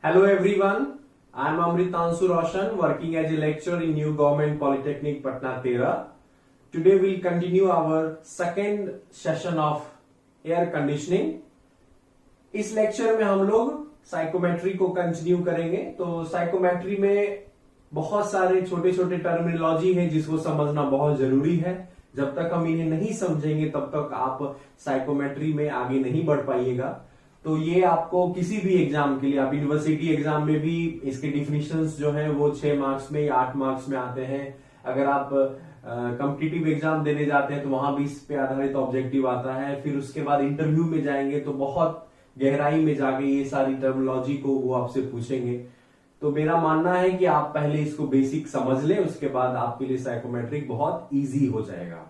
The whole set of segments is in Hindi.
Hello everyone, I am Amritanshu Roshan working as a lecturer in New Government Polytechnic Patna Tera. Today we will continue our second session of air conditioning. इस लेक्चर में हम लोग साइकोमेट्री को कंटिन्यू करेंगे। तो साइकोमेट्री में बहुत सारे छोटे छोटे टर्मिनोलॉजी है जिसको समझना बहुत जरूरी है। जब तक हम इन्हें नहीं समझेंगे तब तक आप साइकोमेट्री में आगे नहीं बढ़ पाइएगा। तो ये आपको किसी भी एग्जाम के लिए, आप यूनिवर्सिटी एग्जाम में भी इसके डिफिनीशंस जो है वो 6 मार्क्स में या 8 मार्क्स में आते हैं। अगर आप कॉम्पिटिटिव एग्जाम देने जाते हैं तो वहां भी इस पे आधारित ऑब्जेक्टिव आता है। फिर उसके बाद इंटरव्यू में जाएंगे तो बहुत गहराई में जाके ये सारी टर्मिनोलॉजी को वो आपसे पूछेंगे। तो मेरा मानना है कि आप पहले इसको बेसिक समझ लें, उसके बाद आपके लिए साइकोमेट्रिक बहुत इजी हो जाएगा।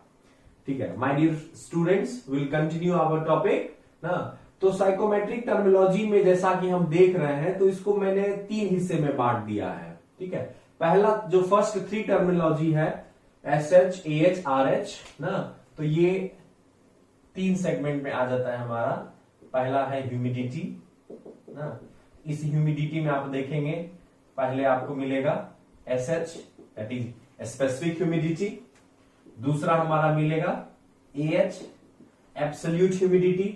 ठीक है, my dear students, will continue our topic ना। तो साइकोमेट्रिक टर्मिनोलॉजी में जैसा कि हम देख रहे हैं तो इसको मैंने 3 हिस्से में बांट दिया है। ठीक है, पहला जो फर्स्ट 3 टर्मिनोलॉजी है SH, AH, RH ना, तो ये 3 सेगमेंट में आ जाता है हमारा। पहला है ह्यूमिडिटी ना, इस ह्यूमिडिटी में आप देखेंगे पहले आपको मिलेगा SH that is specific humidity. दूसरा हमारा मिलेगा AH absolute humidity.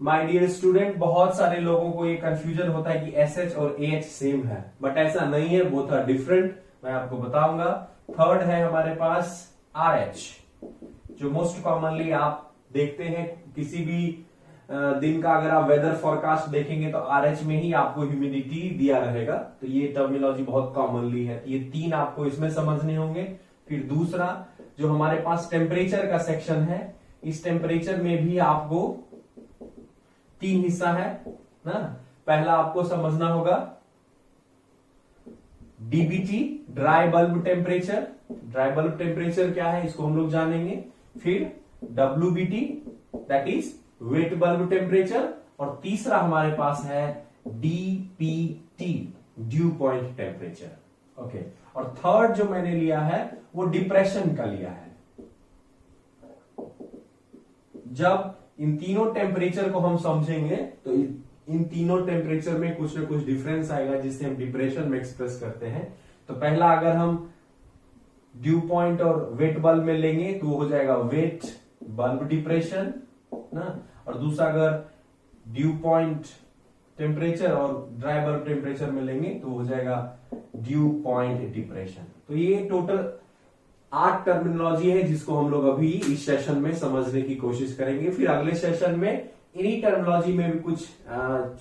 My dear student, बहुत सारे लोगों को ये कंफ्यूजन होता है कि SH और AH सेम है, बट ऐसा नहीं है, बोथ आर डिफरेंट। मैं आपको बताऊंगा। थर्ड है हमारे पास RH, जो मोस्ट कॉमनली आप देखते हैं किसी भी दिन का। अगर आप वेदर फोरकास्ट देखेंगे तो RH में ही आपको ह्यूमिडिटी दिया रहेगा। तो ये टर्मिनोलॉजी बहुत कॉमनली है। ये 3 आपको इसमें समझने होंगे। फिर दूसरा जो हमारे पास टेम्परेचर का सेक्शन है, इस टेम्परेचर में भी आपको 3 हिस्सा है ना। पहला आपको समझना होगा DBT, dry bulb temperature. Dry bulb temperature क्या है इसको हम लोग जानेंगे। फिर WBT that is wait bulb temperature. और तीसरा हमारे पास है DPT, due point temperature. Okay, और थर्ड जो मैंने लिया है वो डिप्रेशन का लिया है। जब इन तीनों टेम्परेचर को हम समझेंगे तो इन तीनों टेम्परेचर में कुछ ना कुछ डिफरेंस आएगा जिससे हम डिप्रेशन में एक्सप्रेस करते हैं। तो पहला अगर हम ड्यू पॉइंट और वेट बल्ब में लेंगे तो वो हो जाएगा वेट बल्ब डिप्रेशन ना। और दूसरा अगर ड्यू पॉइंट टेम्परेचर और ड्राई बल्ब टेम्परेचर में लेंगे तो हो जाएगा ड्यू पॉइंट डिप्रेशन। तो ये टोटल 8 टर्मिनोलॉजी है जिसको हम लोग अभी इस सेशन में समझने की कोशिश करेंगे। फिर अगले सेशन में इन्हीं टर्मिनोलॉजी में भी कुछ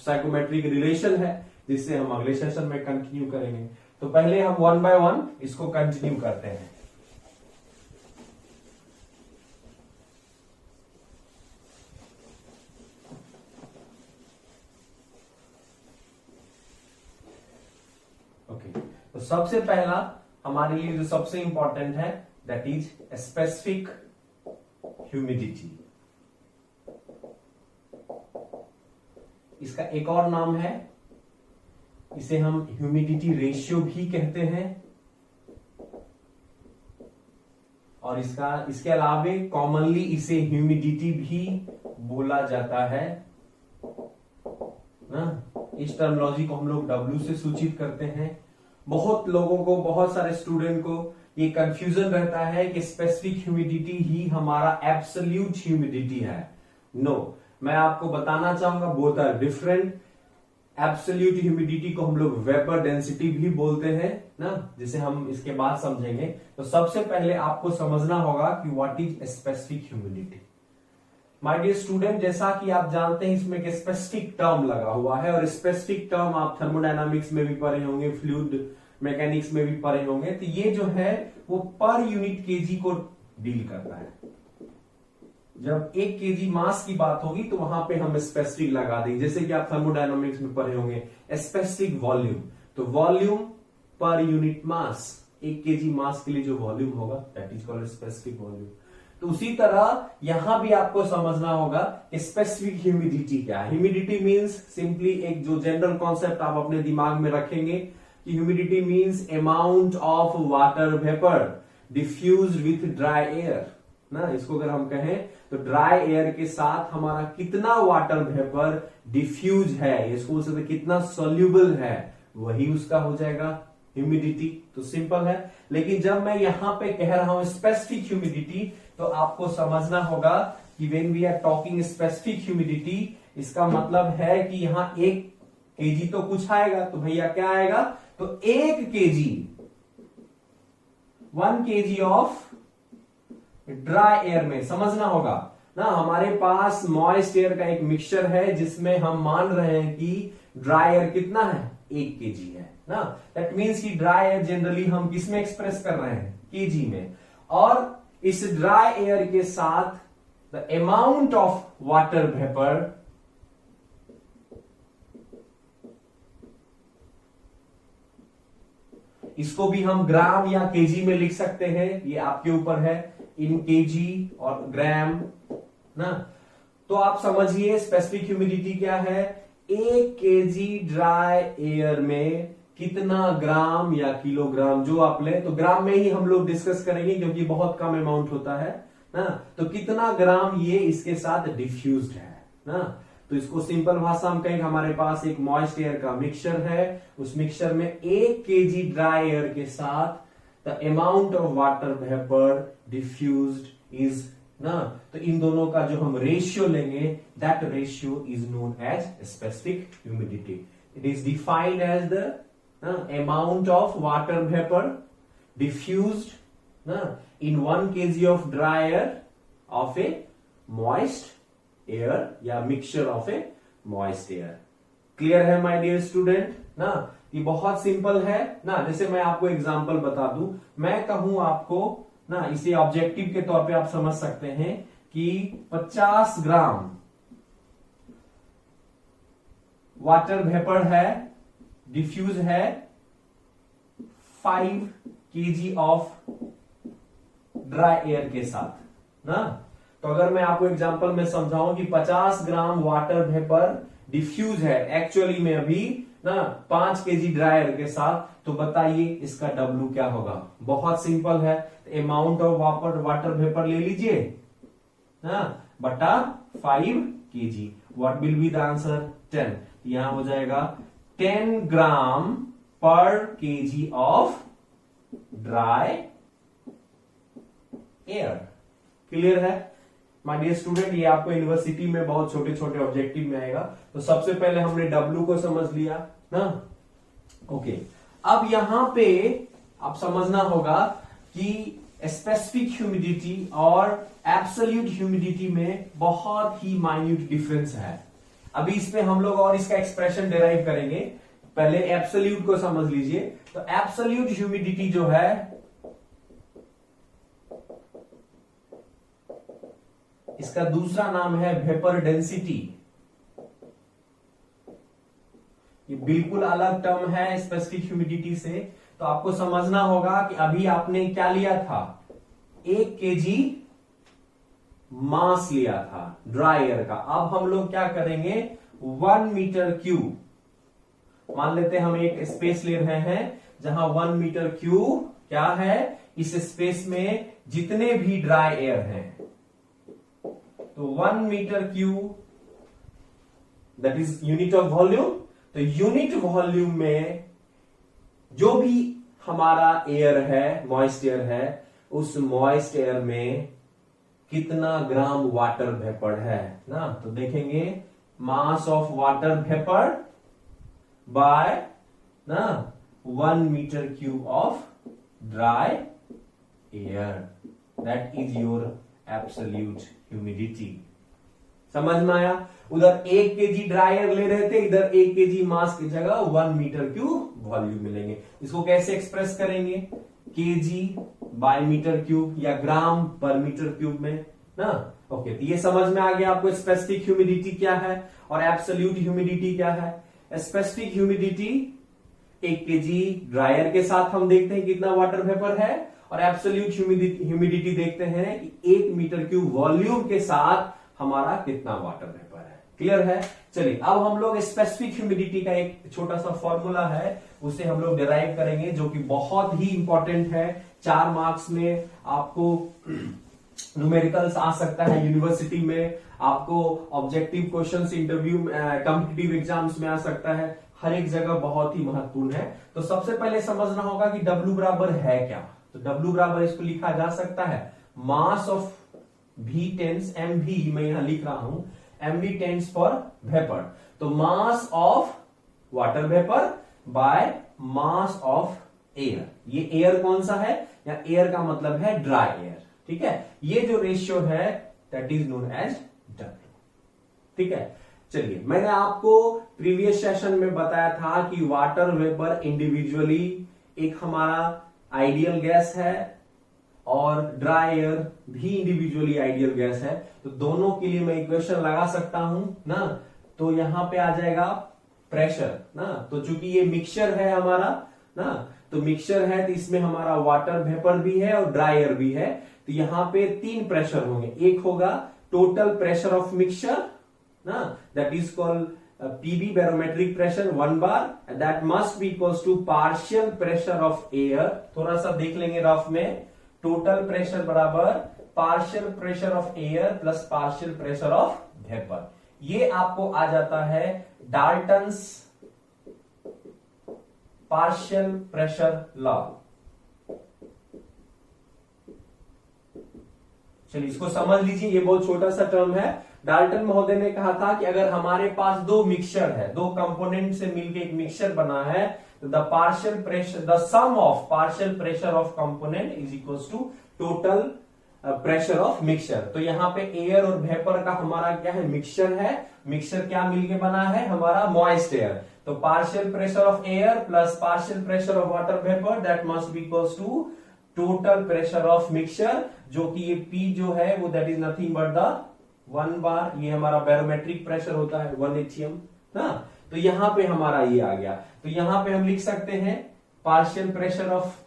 साइकोमेट्रिक रिलेशन है जिससे हम अगले सेशन में कंटिन्यू करेंगे। तो पहले हम 1 बाय 1 इसको कंटिन्यू करते हैं। तो सबसे पहला हमारे लिए जो सबसे इंपॉर्टेंट है दैट इज स्पेसिफिक ह्यूमिडिटी। इसका एक और नाम है, इसे हम ह्यूमिडिटी रेशियो भी कहते हैं। और इसके अलावे कॉमनली इसे ह्यूमिडिटी भी बोला जाता है ना। इस टर्मिनोलॉजी को हम लोग W से सूचित करते हैं। बहुत लोगों को, बहुत सारे स्टूडेंट को ये कंफ्यूजन रहता है कि स्पेसिफिक ह्यूमिडिटी ही हमारा एब्सोल्यूट ह्यूमिडिटी है। नो, मैं आपको बताना चाहूंगा both are different. Absolute humidity को हम लोग वेपर डेंसिटी भी बोलते हैं ना, जिसे हम इसके बाद समझेंगे। तो सबसे पहले आपको समझना होगा कि what is specific humidity. My dear student, जैसा कि आप जानते हैं इसमें एक स्पेसिफिक टर्म लगा हुआ है, और स्पेसिफिक टर्म आप थर्मोडायनामिक्स में भी पढ़े होंगे, फ्लूइड मैकेनिक्स में भी पढ़े होंगे। तो ये जो है वो पर यूनिट केजी को डील करता है। जब 1 केजी मास की बात होगी तो वहां पे हम स्पेसिफिक लगा देंगे। जैसे कि आप थर्मोडायनामिक्स में पढ़े होंगे स्पेसिफिक वॉल्यूम, तो volume per unit mass, 1 KG mass के लिए जो वॉल्यूम होगा that is called specific volume. तो उसी तरह यहां भी आपको समझना होगा कि स्पेसिफिक ह्यूमिडिटी क्या है। ह्यूमिडिटी मींस सिंपली, एक जो जनरल कॉन्सेप्ट आप अपने दिमाग में रखेंगे कि humidity means amount of water vapour diffused with dry air ना, इसको अगर हम कहें तो ड्राई एयर के साथ हमारा कितना वाटर वेपर डिफ्यूज है, इसको बोल सकते कितना सोल्यूबल है, वही उसका हो जाएगा ह्यूमिडिटी। तो सिंपल है। लेकिन जब मैं यहां पे कह रहा हूं स्पेसिफिक ह्यूमिडिटी, तो आपको समझना होगा कि when we are talking specific humidity, इसका मतलब है कि यहां 1 kg तो कुछ आएगा, तो भैया क्या आएगा, तो 1 kg ऑफ ड्राई एयर में समझना होगा ना, हमारे पास मॉइस्ट एयर का एक मिक्सचर है जिसमें हम मान रहे हैं कि ड्राई एयर कितना है, 1 kg है ना। दैट मीन्स कि ड्राई एयर जनरली हम किस में एक्सप्रेस कर रहे हैं, kg में। और इस ड्राई एयर के साथ the amount of water vapour इसको भी हम ग्राम या केजी में लिख सकते हैं, ये आपके ऊपर है, इन केजी और ग्राम ना। तो आप समझिए स्पेसिफिक ह्यूमिडिटी क्या है, 1 kg ड्राई एयर में कितना ग्राम या किलोग्राम जो आप ले, तो ग्राम में ही हम लोग डिस्कस करेंगे क्योंकि बहुत कम अमाउंट होता है ना। तो कितना ग्राम ये इसके साथ डिफ्यूज्ड है ना। तो इसको सिंपल भाषा में कहें, हमारे पास एक मॉइस्ट एयर का मिक्सचर है, उस मिक्सचर में 1 kg ड्राई एयर के साथ the amount of water vapour diffused is ना। तो इन दोनों का जो हम रेशियो लेंगे, that ratio is known as specific humidity. It is defined as the amount of water vapor diffused in 1 kg of dry air of a moist air या mixture of a moist air। Clear है माय डियर स्टूडेंट ना, ये बहुत सिंपल है ना। जैसे मैं आपको एग्जांपल बता दूं, मैं कहूं आपको ना, इसे ऑब्जेक्टिव के तौर पे आप समझ सकते हैं कि 50 ग्राम वाटर वेपर है, डिफ्यूज है 5 kg ऑफ ड्राई एयर के साथ ना। तो अगर मैं आपको एग्जांपल में समझाऊं कि 50 ग्राम वाटर वेपर डिफ्यूज है एक्चुअली में अभी ना 5 kg ड्राई एयर के साथ, तो बताइए इसका W क्या होगा। बहुत सिंपल है, अमाउंट ऑफ वाटर वेपर ले लीजिए ना बटा 5 kg। What will be the answer, 10। यहां हो जाएगा 10 ग्राम पर kg of dry air. Clear है माय डियर स्टूडेंट, ये आपको यूनिवर्सिटी में बहुत छोटे छोटे ऑब्जेक्टिव में आएगा। तो सबसे पहले हमने W को समझ लिया ना। ओके, अब यहां पे आप समझना होगा कि स्पेसिफिक ह्यूमिडिटी और एब्सोल्यूट ह्यूमिडिटी में बहुत ही माइन्यूट डिफरेंस है। अभी इसमें हम लोग और इसका एक्सप्रेशन डिराइव करेंगे, पहले एब्सोल्यूट को समझ लीजिए। तो एब्सोल्यूट ह्यूमिडिटी जो है, इसका दूसरा नाम है वेपर डेंसिटी। ये बिल्कुल अलग टर्म है स्पेसिफिक ह्यूमिडिटी से। तो आपको समझना होगा कि अभी आपने क्या लिया था, 1 kg मास लिया था ड्राई एयर का। अब हम लोग क्या करेंगे, 1 मीटर क्यूब, मान लेते हैं हम एक स्पेस ले रहे हैं जहां 1 मीटर क्यूब क्या है, इस स्पेस में जितने भी ड्राई एयर हैं, तो 1 metre cube that is unit of volume. तो यूनिट वॉल्यूम में जो भी हमारा एयर है, मॉइस्ट एयर है, उस मॉइस्ट एयर में कितना ग्राम वाटर वेपर है ना। तो देखेंगे mass of water vapour by ना 1 metre cube of dry air, that is your absolute humidity. समझ में आया, उधर 1 kg ड्राई एयर ले रहे थे, इधर 1 kg मास की जगह 1 मीटर क्यूब वॉल्यूम मिलेंगे। इसको कैसे एक्सप्रेस करेंगे, kg बाय मीटर क्यूब या ग्राम पर मीटर क्यूब में ना। ओके, तो ये समझ में आ गया आपको स्पेसिफिक ह्यूमिडिटी क्या है और एब्सोल्यूट ह्यूमिडिटी क्या है। Specific humidity 1 kg dry air के साथ हम देखते हैं कितना वाटर वेपर है, और एब्सोल्यूट ह्यूमिडिटी देखते हैं कि 1 मीटर क्यूब वॉल्यूम के साथ हमारा कितना वाटर वेपर है। क्लियर है। चलिए अब हम लोग स्पेसिफिक ह्यूमिडिटी का एक छोटा सा फॉर्मूला है, उसे हम लोग डिराइव करेंगे, जो कि बहुत ही इंपॉर्टेंट है। 4 मार्क्स में आपको न्यूमेरिकल्स आ सकता है यूनिवर्सिटी में, आपको objective questions interview competitive exams में आ सकता है, हर एक जगह बहुत ही महत्वपूर्ण है। तो सबसे पहले समझना होगा कि W बराबर है क्या। तो W बराबर इसको लिखा जा सकता है mass of V tense mv, मैं यहां लिख रहा हूं mv टेंस फॉर वेपर। तो mass of water vapour by mass of air. ये एयर कौन सा है, या एयर का मतलब है ड्राई एयर, ठीक है। ये जो रेशियो है that is known as W, ठीक है। चलिए, मैंने आपको प्रीवियस सेशन में बताया था कि वाटर वेपर इंडिविजुअली एक हमारा आइडियल गैस है और ड्राई एयर भी इंडिविजुअली आइडियल गैस है। तो दोनों के लिए मैं इक्वेशन लगा सकता हूं ना। तो यहां पे आ जाएगा प्रेशर ना, तो चूंकि ये मिक्सचर है हमारा ना, तो मिक्सचर है तो इसमें हमारा वाटर वेपर भी है और ड्राई एयर भी है। तो यहां पे 3 प्रेशर होंगे। एक होगा टोटल प्रेशर ऑफ मिक्सचर ना, that is called PB barometric pressure 1 bar, that must be equals to partial pressure of air. थोड़ा सा देख लेंगे रफ में, टोटल प्रेशर बराबर partial pressure of air plus partial pressure of vapour. ये आपको आ जाता है डाल्टन्स पार्शियल प्रेशर लॉ। चलिए इसको समझ लीजिए, ये बहुत छोटा सा टर्म है। डाल्टन महोदय ने कहा था कि अगर हमारे पास दो मिक्सचर है, दो कंपोनेंट से मिलकर एक मिक्सचर बना है, तो the partial pressure, the sum of partial pressure of component is equals to total pressure of mixture. तो यहाँ पे एयर और वेपर का हमारा क्या है, मिक्सचर है। मिक्सचर क्या मिलके बना है, हमारा मॉइस्ट एयर। तो partial pressure of air plus partial pressure of water vapour, that must be equals to total pressure of mixture, जो कि ये P जो है वो that is nothing but the 1 bar. ये हमारा बैरोमेट्रिक प्रेशर होता है 1 atm ना। तो यहां पे हमारा ये आ गया। तो यहां पे हम लिख सकते हैं partial pressure of,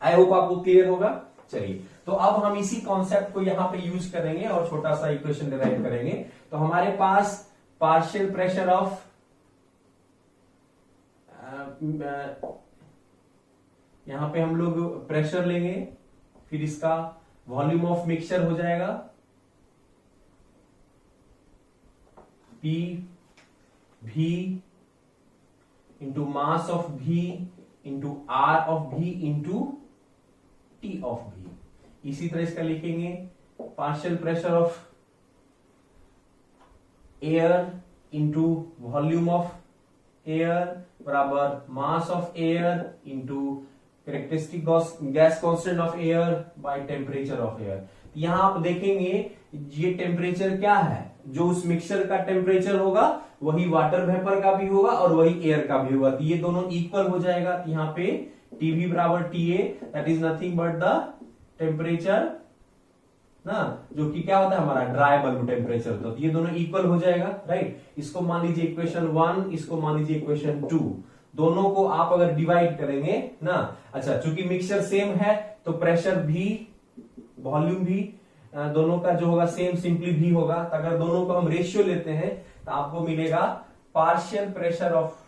I hope आपको क्लियर होगा। चलिए, तो अब हम इसी कॉन्सेप्ट को यहां पे यूज करेंगे और छोटा सा इक्वेशन डिराइव करेंगे। तो हमारे पास पार्शियल प्रेशर ऑफ, यहां पे हम लोग प्रेशर लेंगे, फिर इसका वॉल्यूम ऑफ मिक्सचर हो जाएगा P V into mass of V into R of V into T of V। इसी तरह इसका लिखेंगे partial pressure of air into volume of air बराबर mass of air into characteristic gas constant of air by temperature of air. यहां आप देखेंगे ये टेम्परेचर क्या है, जो उस मिक्सचर का टेम्परेचर होगा वही वाटर वेपर का भी होगा और वही एयर का भी होगा। तो ये दोनों इक्वल हो जाएगा। तो यहाँ पे टीवी बराबर TA, that is nothing but the temperature ना, जो कि क्या होता है हमारा ड्राई बल्ब टेम्परेचर। तो ये दोनों इक्वल हो जाएगा, राइट। इसको मान लीजिए इक्वेशन 1, इसको मान लीजिए इक्वेशन 2। दोनों को आप अगर डिवाइड करेंगे ना, अच्छा चूंकि मिक्सचर सेम है तो प्रेशर भी वॉल्यूम भी दोनों का जो होगा सेम, सिंपली भी होगा। तो अगर दोनों को हम रेशियो लेते हैं तो आपको मिलेगा partial pressure of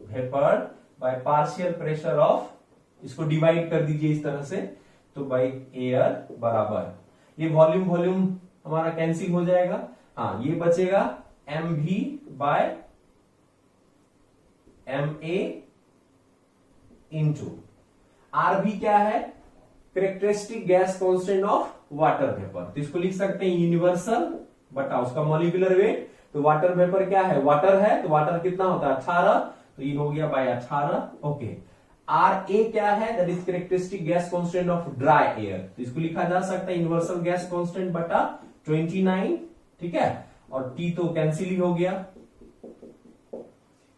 vapour by partial pressure of, इसको डिवाइड कर दीजिए इस तरह से, तो बाय एयर बराबर, ये वॉल्यूम वॉल्यूम हमारा कैंसिल हो जाएगा। हाँ, ये बचेगा mv by ma into R भी क्या है, characteristic gas constant of water vapour. तो इसको लिख सकते हैं यूनिवर्सल बटा उसका मॉलिक्यूलर वेट। तो वाटर वेपर क्या है, वाटर है, तो वाटर कितना होता है 18, तो ये हो गया बाय 18। ओके, आर ए क्या है, that is characteristic gas constant of dry air. तो इसको लिखा जा सकता है यूनिवर्सल गैस कांस्टेंट बटा 29, ठीक है। और टी तो कैंसिल ही हो गया।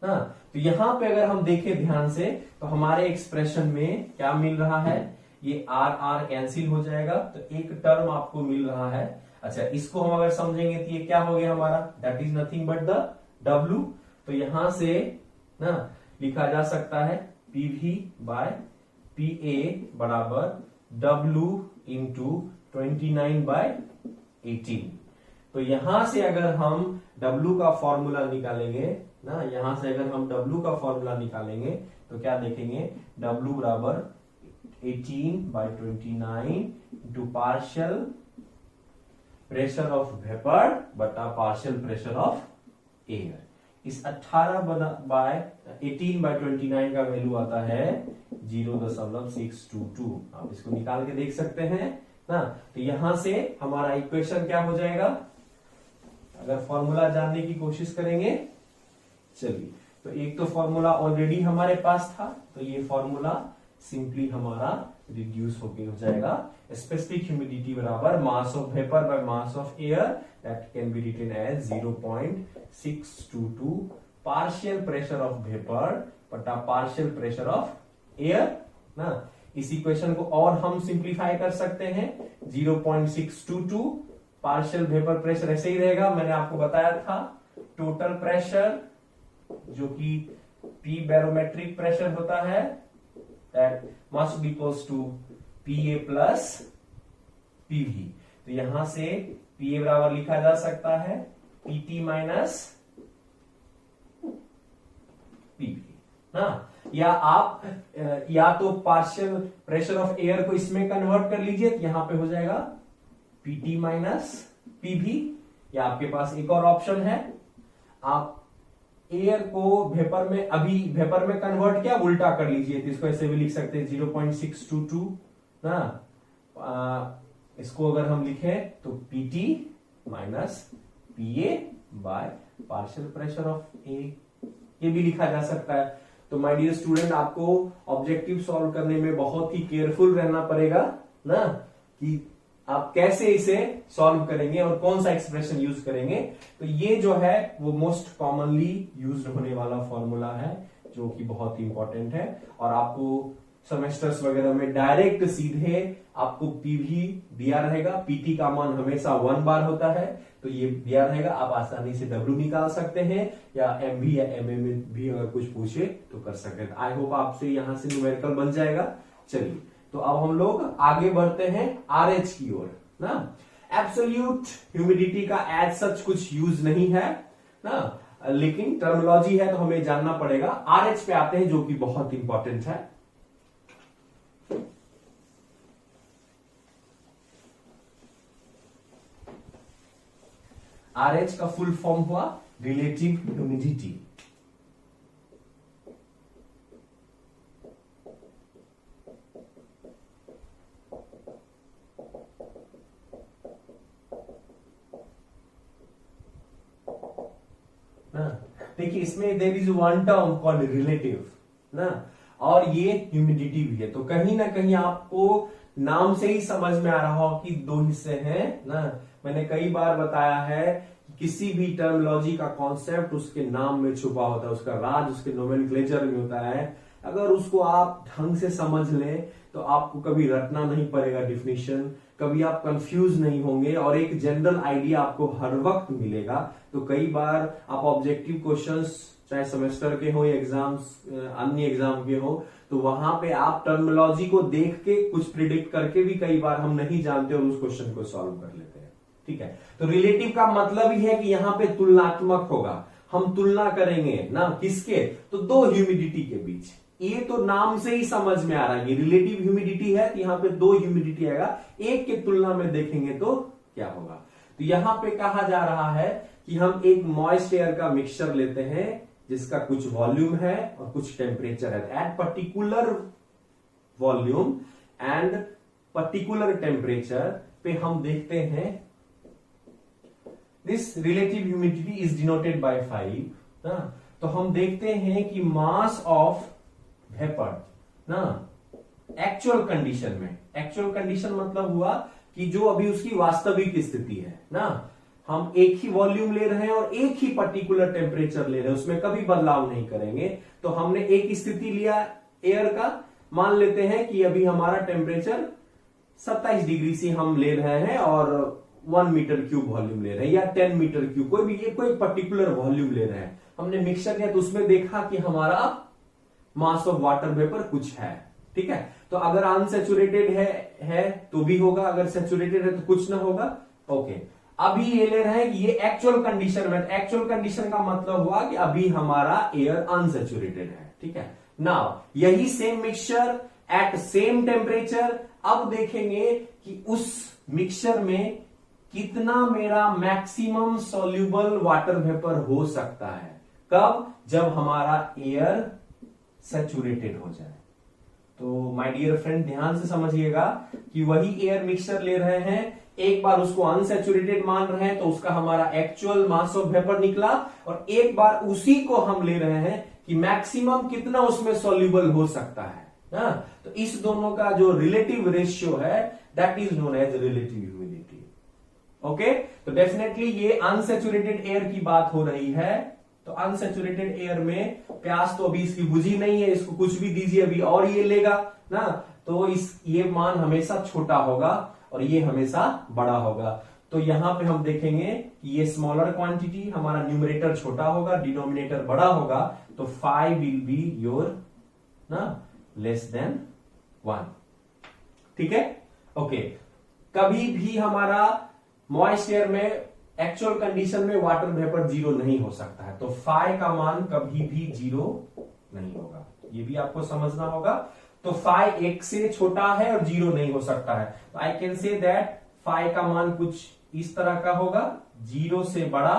हाँ, तो यहां पे अगर हम देखें ध्यान से तो हमारे एक्सप्रेशन में क्या मिल रहा है, ये आर आर कैंसिल हो जाएगा, तो एक टर्म आपको मिल रहा है। अच्छा, इसको हम अगर समझेंगे तो ये क्या हो गया हमारा, that is nothing but the W। तो यहां से ना लिखा जा सकता है PV बाय PA बराबर W इंटू 29/18। तो यहां से अगर हम W का फॉर्मूला निकालेंगे ना, यहां से अगर हम W का फॉर्मूला निकालेंगे तो क्या देखेंगे, W बराबर 18/29 into partial pressure of vapor बटा partial pressure of air। इस 18/29 का वैल्यू आता है 0.622। आप इसको निकाल के देख सकते हैं ना। तो यहां से हमारा इक्वेशन क्या हो जाएगा, अगर फॉर्मूला जानने की कोशिश करेंगे, चलिए तो एक तो फॉर्मूला ऑलरेडी हमारे पास था, तो ये फॉर्मूला सिंपली हमारा रिड्यूस होके हो जाएगा। स्पेसिफिक ह्यूमिडिटी बराबर mass of vapour by mass of air, that can be written as 0.622 partial pressure of vapour बटा पार्शियल प्रेशर ऑफ एयर ना। इस इक्वेशन को और हम सिंप्लीफाई कर सकते हैं, 0.622 पार्शियल वेपर प्रेशर ऐसे ही रहेगा, मैंने आपको बताया था। टोटल प्रेशर जो कि पी बैरोमेट्रिक प्रेशर होता है, that must be equals to PA plus PV. तो यहां से पीए बराबर लिखा जा सकता है पीटी माइनस पीवी ना। या आप या तो पार्शियल प्रेशर ऑफ एयर को इसमें कन्वर्ट कर लीजिए, तो यहां पे हो जाएगा पीटी माइनस पीवी। या आपके पास एक और ऑप्शन है, आप एयर को वेपर में, अभी वेपर में कन्वर्ट किया, उल्टा कर लीजिए, तो इसको ऐसे भी लिख सकते हैं 0.622 ना। इसको अगर हम लिखें तो PT minus PA by partial pressure of A, ये भी लिखा जा सकता है। तो माय डियर स्टूडेंट, आपको ऑब्जेक्टिव सॉल्व करने में बहुत ही केयरफुल रहना पड़ेगा ना, कि आप कैसे इसे सॉल्व करेंगे और कौन सा एक्सप्रेशन यूज करेंगे। तो ये जो है वो मोस्ट कॉमनली यूज्ड होने वाला फॉर्मूला है, जो कि बहुत ही इंपॉर्टेंट है। और आपको सेमेस्टर्स वगैरह में डायरेक्ट सीधे आपको पीवी दिया रहेगा, पीटी का मान हमेशा 1 बार होता है, तो ये दिया रहेगा। आप आसानी से डब्ल्यू निकाल सकते हैं, या एमवी या एमए में भी अगर कुछ पूछे तो कर सकते हैं। आई होप आपसे यहां से न्यूमेरिकल बन जाएगा। चलिए तो अब हम लोग आगे बढ़ते हैं आरएच की ओर ना। एब्सोल्यूट ह्यूमिडिटी का एज सच कुछ यूज नहीं है ना, लेकिन टर्मिनोलॉजी है तो हमें जानना पड़ेगा। आरएच पे आते हैं, जो कि बहुत इंपॉर्टेंट है। आरएच का फुल फॉर्म हुआ रिलेटिव ह्यूमिडिटी। देखिए इसमें there is one term called relative ना, और ये ह्यूमिडिटी भी है। तो कहीं ना कहीं आपको नाम से ही समझ में आ रहा हो कि दो हिस्से हैं ना। मैंने कई बार बताया है कि किसी भी टर्मिनोलॉजी का कॉन्सेप्ट उसके नाम में छुपा होता है, उसका राज उसके नोमेनक्लेचर में होता है। अगर उसको आप ढंग से समझ लें तो आपको कभी रटना नहीं पड़ेगा डिफिनीशन, कभी आप कंफ्यूज नहीं होंगे, और एक जनरल आइडिया आपको हर वक्त मिलेगा। तो कई बार आप ऑब्जेक्टिव क्वेश्चंस चाहे सेमेस्टर के हो या एग्जाम्स अन्य एग्जाम के हो, तो वहां पे आप टर्मिनोलॉजी को देख के कुछ प्रिडिक्ट करके भी कई बार हम नहीं जानते और उस क्वेश्चन को सॉल्व कर लेते हैं। ठीक है, तो रिलेटिव का मतलब ही है कि यहाँ पे तुलनात्मक होगा, हम तुलना करेंगे ना किसके, तो दो ह्यूमिडिटी के बीच। ये तो नाम से ही समझ में आ रहा है, ये रिलेटिव ह्यूमिडिटी है, तो यहाँ पे दो ह्यूमिडिटी आएगा, एक के तुलना में देखेंगे तो क्या होगा। तो यहां पे कहा जा रहा है कि हम एक मॉइस्ट एयर का मिक्सचर लेते हैं जिसका कुछ वॉल्यूम है और कुछ टेम्परेचर है। At particular volume and particular temperature पे हम देखते हैं this relative humidity is denoted by 5 ना। तो हम देखते हैं कि मास ऑफ वेपर ना एक्चुअल कंडीशन में, एक्चुअल कंडीशन मतलब हुआ कि जो अभी उसकी वास्तविक स्थिति है ना, हम एक ही वॉल्यूम ले रहे हैं और एक ही पर्टिकुलर टेम्परेचर ले रहे हैं, उसमें कभी बदलाव नहीं करेंगे। तो हमने एक स्थिति लिया एयर का, मान लेते हैं कि अभी हमारा टेम्परेचर 27 डिग्री से हम ले रहे हैं और 1 मीटर क्यूब वॉल्यूम ले रहे हैं या 10 मीटर क्यूब, कोई भी कोई पर्टिकुलर वॉल्यूम ले रहे हैं। हमने मिक्सचर लिया तो उसमें देखा कि हमारा मास ऑफ वाटर वेपर कुछ है। ठीक है, तो अगर अनसेचुरेटेड है तो भी होगा, अगर सेचुरेटेड है तो कुछ ना होगा। ओके, अभी ये ले रहे हैं कि ये एक्चुअल कंडीशन में, एक्चुअल कंडीशन का मतलब हुआ कि अभी हमारा एयर अनसेचुरेटेड है। ठीक है, नाउ यही same mixture eight same temperature अब देखेंगे कि उस मिक्सचर में कितना मेरा मैक्सिमम सॉल्यूबल वाटर वेपर हो सकता है। कब? जब हमारा एयर सैचुरेटेड हो जाए। तो माय डियर फ्रेंड ध्यान से समझिएगा कि वही एयर मिक्सचर ले रहे हैं, एक बार उसको अनसैचुरेटेड मान रहे हैं तो उसका हमारा एक्चुअल मास ऑफ वेपर निकला, और एक बार उसी को हम ले रहे हैं कि मैक्सिमम कितना उसमें सॉल्यूबल हो सकता है ना। तो इस दोनों का जो रिलेटिव रेशियो है that is known as relative humidity. Okay, तो डेफिनेटली ये अनसैचुरेटेड एयर की बात हो रही है। तो अनसैचुरेटेड एयर में प्यास तो अभी इसकी बुझी नहीं है, इसको कुछ भी दीजिए अभी और ये लेगा ना, तो ये मान हमेशा छोटा होगा और ये हमेशा बड़ा होगा। तो यहां पे हम देखेंगे कि ये स्मॉलर क्वांटिटी, हमारा न्यूमरेटर छोटा होगा, डिनोमिनेटर बड़ा होगा, तो फाइव विल बी योर ना लेस देन 1। ठीक है, ओके। कभी भी हमारा मॉइस्ट एयर में एक्चुअल कंडीशन में वाटर वेपर जीरो नहीं हो सकता है, तो फाइ का मान कभी भी जीरो नहीं होगा, ये भी आपको समझना होगा। तो फाइ 1 से छोटा है और जीरो नहीं हो सकता है, तो I can say that phi का मान कुछ इस तरह का होगा, 0 से बड़ा,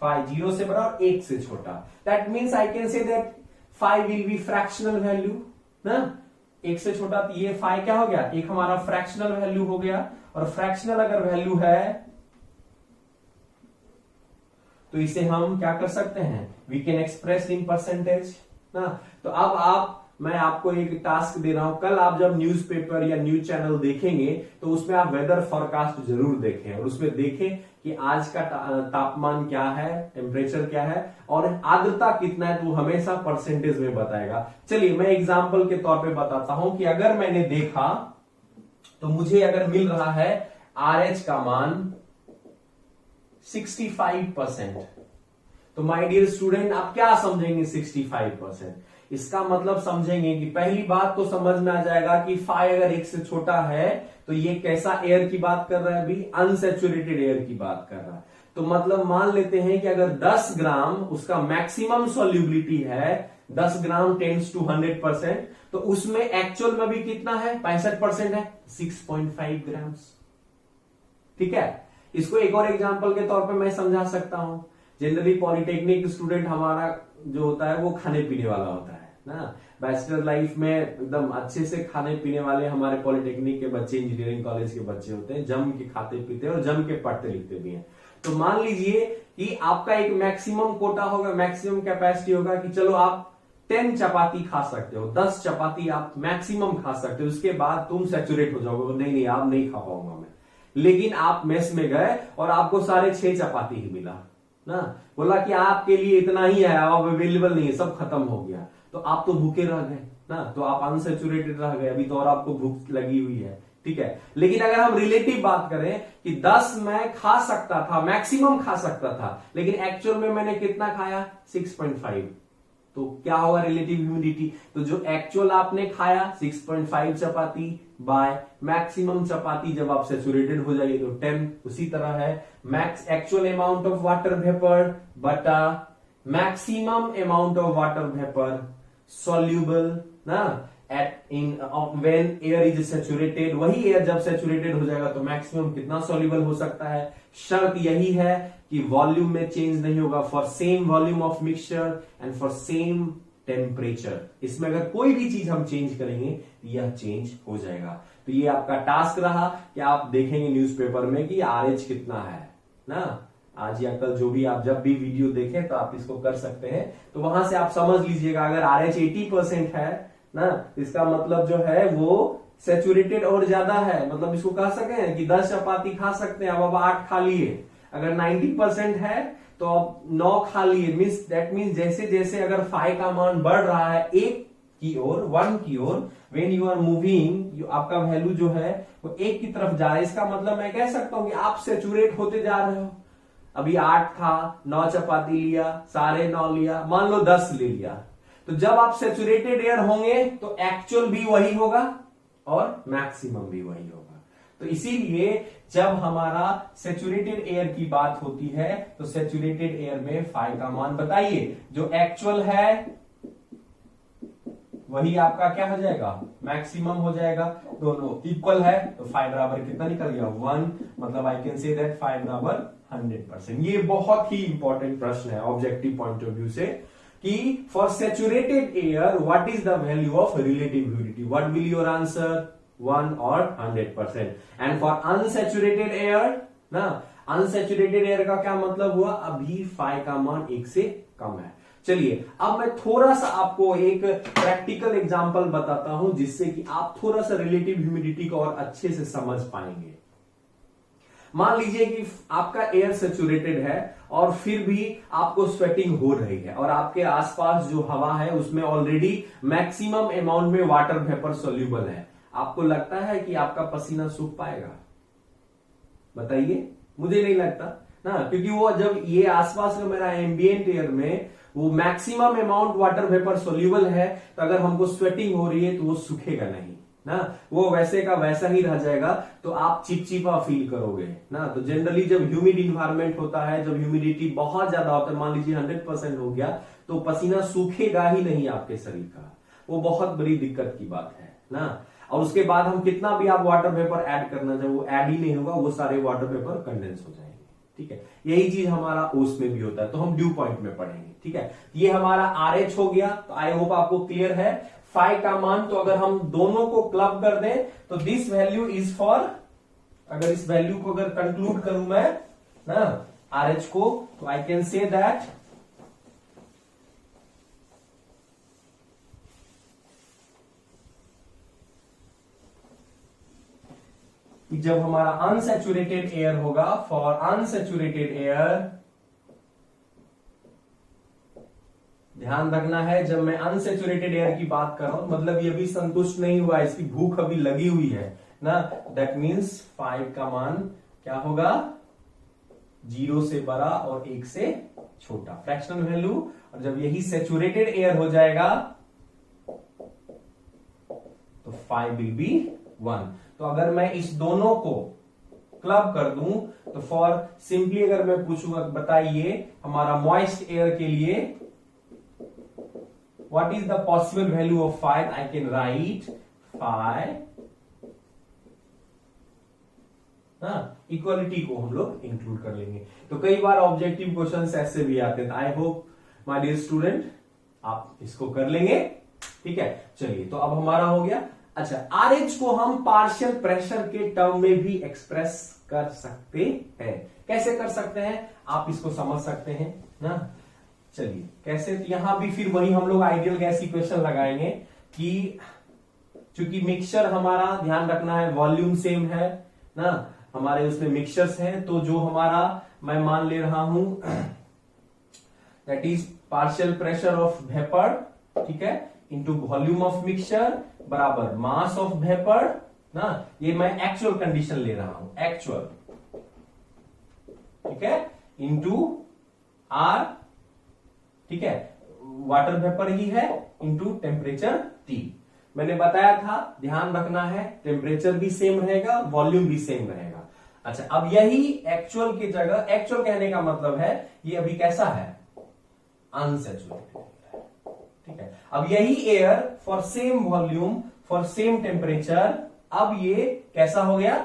फाइ 0 से बड़ा और 1 से छोटा। That means I can say that phi will be fractional value ना, 1 से छोटा, तो ये फाइ क्या हो गया, एक हमारा फ्रैक्शनल वैल्यू हो गया। और फ्रैक्शनल अगर वैल्यू है तो इसे हम क्या कर सकते हैं, we can express in percentage ना। तो अब मैं आपको एक टास्क दे रहा हूं, कल आप जब न्यूज़पेपर या न्यूज चैनल देखेंगे तो उसमें आप वेदर फोरकास्ट जरूर देखें और उसमें देखें कि आज का तापमान क्या है, टेम्परेचर क्या है और आर्द्रता कितना है, तो हमेशा परसेंटेज में बताएगा। चलिए मैं एग्जांपल के तौर पे बताता हूं कि अगर मैंने देखा तो मुझे अगर मिल रहा है RH का मान 65%, तो माय डियर स्टूडेंट आप क्या समझेंगे 65%? इसका मतलब समझेंगे कि पहली बात तो समझ में आ जाएगा कि फाइ अगर 1 से छोटा है तो ये कैसा एयर की बात कर रहा है, अभी अनसैचुरेटेड एयर की बात कर रहा है। तो मतलब मान लेते हैं कि अगर 10 ग्राम उसका मैक्सिमम सॉल्युबिलिटी है, 10 ग्राम टेंड्स टू 100%, तो उसमें एक्चुअल में भी कितना है, 65% है, 6.5 ग्राम्स। ठीक है, इसको एक और एग्जांपल के तौर पे मैं समझा सकता हूं। जनरली पॉलिटेक्निक स्टूडेंट हमारा जो होता है वो खाने पीने वाला होता है ना, बैचलर लाइफ में एकदम अच्छे से खाने पीने वाले हमारे पॉलिटेक्निक के बच्चे, इंजीनियरिंग कॉलेज के बच्चे होते हैं, जम के खाते पीते हैं और जम के पढ़ते लिखते भी हैं। तो मान लीजिए कि आपका एक मैक्सिमम कोटा होगा, मैक्सिमम कैपेसिटी होगा कि चलो आप 10 चपाती खा सकते हो, 10 चपाती आप मैक्सिमम खा सकते हो, उसके बाद तुम सैचुरेट हो जाओगे, नहीं आप नहीं खा पाऊंगा मैं। लेकिन आप मेस में गए और आपको 6.5 चपाती ही मिला ना, बोला कि आपके लिए इतना ही है, अब अवेलेबल नहीं है, सब खत्म हो गया, तो आप तो भूखे रह गए ना, तो आप अनसैचुरेटेड रह गए, अभी तो और आपको भूख लगी हुई है। ठीक है, लेकिन अगर हम रिलेटिव बात करें कि 10 मैं खा सकता था, मैक्सिमम खा सकता था, लेकिन एक्चुअल में मैंने कितना खाया, 6.5, तो क्या होगा रिलेटिव ह्यूमिडिटी, तो जो एक्चुअल आपने खाया 6.5 चपाती बाय मैक्सिमम चपाती, जब आप सैचुरेटेड हो जाइए तो 10, उसी तरह है max actual amount of water vapour बटा maximum amount of water vapour soluble ना at in when air is saturated. वही एयर जब सैचुरेटेड हो जाएगा तो मैक्सिमम कितना सॉल्यूबल हो सकता है। शर्त यही है कि वॉल्यूम में चेंज नहीं होगा, for same volume of mixture and for same temperature. इसमें अगर कोई भी चीज हम चेंज करेंगे यह चेंज हो जाएगा। तो ये आपका टास्क रहा कि आप देखेंगे न्यूज़पेपर में कि RH कितना है ना, आज या कल जो भी आप जब भी वीडियो देखें तो आप इसको कर सकते हैं। तो वहां से आप समझ लीजिएगा अगर RH 80% है ना, इसका मतलब जो है वो सैचुरेटेड और ज्यादा है, मतलब इसको कह सके कि 10 चपाती खा सकते हैं, अब 8 खा लिए। अगर 90% है तो अब 9 खा लिए, दैट मीन्स जैसे जैसे अगर फाइ का मान बढ़ रहा है 1 की ओर, 1 की ओर, व्हेन यू आर मूविंग, आपका वैल्यू जो है वो 1 की तरफ जा रहा है, इसका मतलब मैं कह सकता हूं कि आप सैचुरेट होते जा रहे हो। अभी 8 था, 9 चपाती लिया, 9.5 लिया, मान लो 10 ले लिया, तो जब आप सैचुरेटेड एयर होंगे तो एक्चुअल भी वही होगा और मैक्सिमम भी वही होगा। तो इसीलिए जब हमारा सैचुरेटेड एयर की बात होती है तो सैचुरेटेड एयर में फाइ का मान बताइए, जो एक्चुअल है वही आपका क्या हो जाएगा, मैक्सिमम हो जाएगा। दोनों इक्वल है तो फाइव बराबर कितना निकल गया, 1, मतलब आई कैन से दैट फाइव बराबर 100%। ये बहुत ही इंपॉर्टेंट प्रश्न है ऑब्जेक्टिव पॉइंट ऑफ व्यू से कि for saturated air what is the value of relative humidity, what will your answer, 1 और 100%। एंड फॉर अनसैचुरेटेड एयर ना, अनसैचुरेटेड एयर का क्या मतलब हुआ, अभी फाइव का मान 1 से कम है। चलिए अब मैं थोड़ा सा आपको एक प्रैक्टिकल एग्जांपल बताता हूं जिससे कि आप थोड़ा सा रिलेटिव ह्यूमिडिटी को और अच्छे से समझ पाएंगे। मान लीजिए कि आपका एयर सैचुरेटेड है और फिर भी आपको स्वेटिंग हो रही है और आपके आसपास जो हवा है उसमें ऑलरेडी मैक्सिमम अमाउंट में वाटर वेपर सोल्यूबल है। आपको लगता है कि आपका पसीना सूख पाएगा, बताइए? मुझे नहीं लगता ना, क्योंकि वो जब ये आसपास का मेरा एम्बिएंट एयर में वो maximum amount water vapour soluble है, तो अगर हमको स्वेटिंग हो रही है तो वो सूखेगा नहीं ना, वो वैसे का वैसा ही रह जाएगा, तो आप चिपचिपा फील करोगे ना। तो जनरली जब ह्यूमिड इन्वायरमेंट होता है, जब ह्यूमिडिटी बहुत ज्यादा होता है, मान लीजिए 100% हो गया, तो पसीना सूखेगा ही नहीं आपके शरीर का, वो बहुत बड़ी दिक्कत की बात है ना। और उसके बाद हम कितना भी आप वाटर वेपर ऐड करना चाहे वो ऐड ही नहीं होगा, वो सारे वाटर वेपर कंडेंस हो जाएंगे, ठीक है। यही चीज हमारा ओस में भी होता है, तो हम ड्यू पॉइंट में पढ़ेंगे, ठीक है। ये हमारा RH हो गया, तो आई होप आपको क्लियर है। फाइव का मान, तो अगर हम दोनों को क्लब कर दें तो दिस वैल्यू इज फॉर, अगर इस वैल्यू को अगर कंक्लूड करूं मैं ना RH को, तो आई कैन से दैट कि जब हमारा अनसैचुरेटेड एयर होगा, फॉर अनसैचुरेटेड एयर, ध्यान रखना है जब मैं अनसैचुरेटेड एयर की बात कर रहा हूं, मतलब ये भी संतुष्ट नहीं हुआ, इसकी भूख अभी लगी हुई है ना, दैट मीन्स 5 का मान क्या होगा, 0 से बड़ा और 1 से छोटा, फ्रैक्शनल वैल्यू। और जब यही सैचुरेटेड एयर हो जाएगा तो 5 विल बी 1। तो अगर मैं इस दोनों को क्लब कर दूं तो फॉर सिंपली अगर मैं पूछूंगा बताइए हमारा मॉइस्ट एयर के लिए what is the possible value of 5, I can write 5 equality को हम लोग इंक्लूड कर लेंगे। तो कई बार ऑब्जेक्टिव क्वेश्चंस ऐसे भी आते हैं। I hope my dear student आप इसको कर लेंगे, ठीक है। चलिए तो अब हमारा हो गया। अच्छा, RH को हम पार्शियल प्रेशर के टर्म में भी एक्सप्रेस कर सकते हैं। कैसे कर सकते हैं आप इसको समझ सकते हैं ना। चलिए कैसे, तो यहां भी फिर वही हम लोग आइडियल गैस इक्वेशन लगाएंगे कि चूंकि मिक्सचर हमारा, ध्यान रखना है वॉल्यूम सेम है ना, हमारे उसमें मिक्सचर्स हैं, तो जो हमारा मैं मान ले रहा हूं that is partial pressure of vapour, ठीक है, इंटू वॉल्यूम ऑफ मिक्सचर बराबर मास ऑफ वेपर ना। ये मैं एक्चुअल कंडीशन ले रहा हूं, एक्चुअल, ठीक है, इंटू R, ठीक है, वाटर वेपर ही है, इंटू टेम्परेचर T। मैंने बताया था, ध्यान रखना है टेम्परेचर भी सेम रहेगा, वॉल्यूम भी सेम रहेगा। अच्छा, अब यही एक्चुअल की जगह, एक्चुअल कहने का मतलब है ये अभी कैसा है, अनसैचुरेटेड, ठीक है। अब यही air for same volume for same temperature, अब ये कैसा हो गया,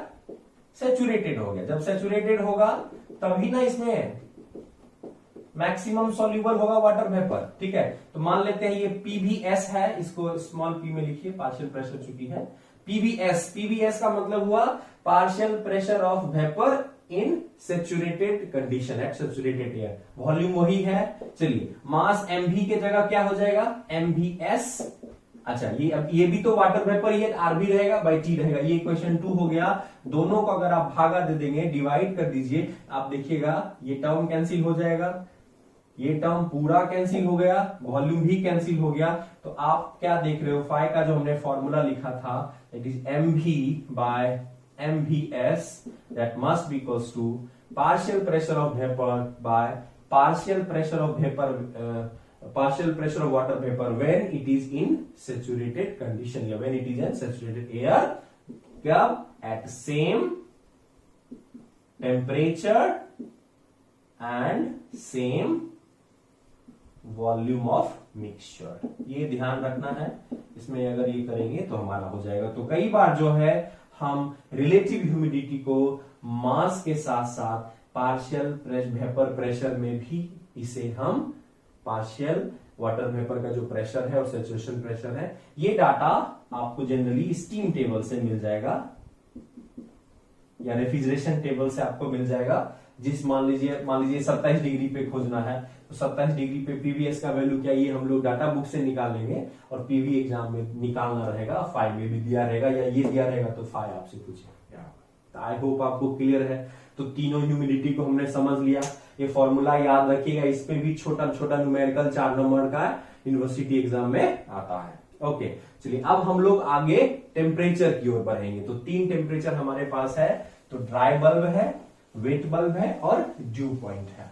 सैचुरेटेड हो गया। जब सैचुरेटेड होगा तभी ना इसमें मैक्सिमम सॉल्यूबल होगा वाटर वेपर, ठीक है। तो मान लेते हैं ये PBS है, इसको स्मॉल p में लिखिए, पार्शियल प्रेशर चुकी है, PBS का मतलब हुआ partial pressure of vapour in saturated condition, at saturated air. Volume वही है। चलिए मास mv के जगह क्या हो जाएगा, mvs। अच्छा, ये भी तो वाटर वेपर ही है, RB रहेगा बाई T रहेगा। ये इक्वेशन 2 हो गया। दोनों को अगर आप भागा दे देंगे, डिवाइड कर दीजिए, आप देखिएगा ये टर्म कैंसिल हो जाएगा, ये टर्म पूरा कैंसिल हो गया, वॉल्यूम भी कैंसिल हो गया। तो आप क्या देख रहे हो, फाइव का जो हमने फॉर्मूला लिखा था it is mv by mvs, that must be equals to partial pressure of vapour by partial pressure of vapour, partial pressure of water vapor when it is in saturated condition या when it is in saturated air, कब, at same temperature and same volume of mixture. ये ध्यान रखना है, इसमें अगर ये करेंगे तो हमारा हो जाएगा। तो कई बार जो है हम रिलेटिव ह्यूमिडिटी को मास के साथ साथ पार्शियल वेपर प्रेशर में भी इसे हम पार्शियल वाटर वेपर का जो प्रेशर है और सैचुरेशन प्रेशर है, ये डाटा आपको जनरली स्टीम टेबल से मिल जाएगा या रेफ्रिजरेशन टेबल से आपको मिल जाएगा। जिस मान लीजिए 27 डिग्री पे खोजना है तो 27 डिग्री पे पीवीएस का वैल्यू क्या, ये हम लोग डाटा बुक से निकाल लेंगे और पीवी एग्जाम में निकालना रहेगा। 5 में भी दिया रहेगा या ये दिया रहेगा तो 5 आपसे पूछेगा। तो आई होप आपको क्लियर है। तो तीनों ह्यूमिडिटी को हमने समझ लिया। ये फॉर्मूला याद रखिएगा, इसमें भी छोटा छोटा न्यूमेरिकल 4 नंबर का यूनिवर्सिटी एग्जाम में आता है। ओके, चलिए अब हम लोग आगे टेम्परेचर की ओर बढ़ेंगे। तो 3 टेम्परेचर हमारे पास है। तो ड्राई बल्ब है, वेट बल्ब है और ड्यू पॉइंट है।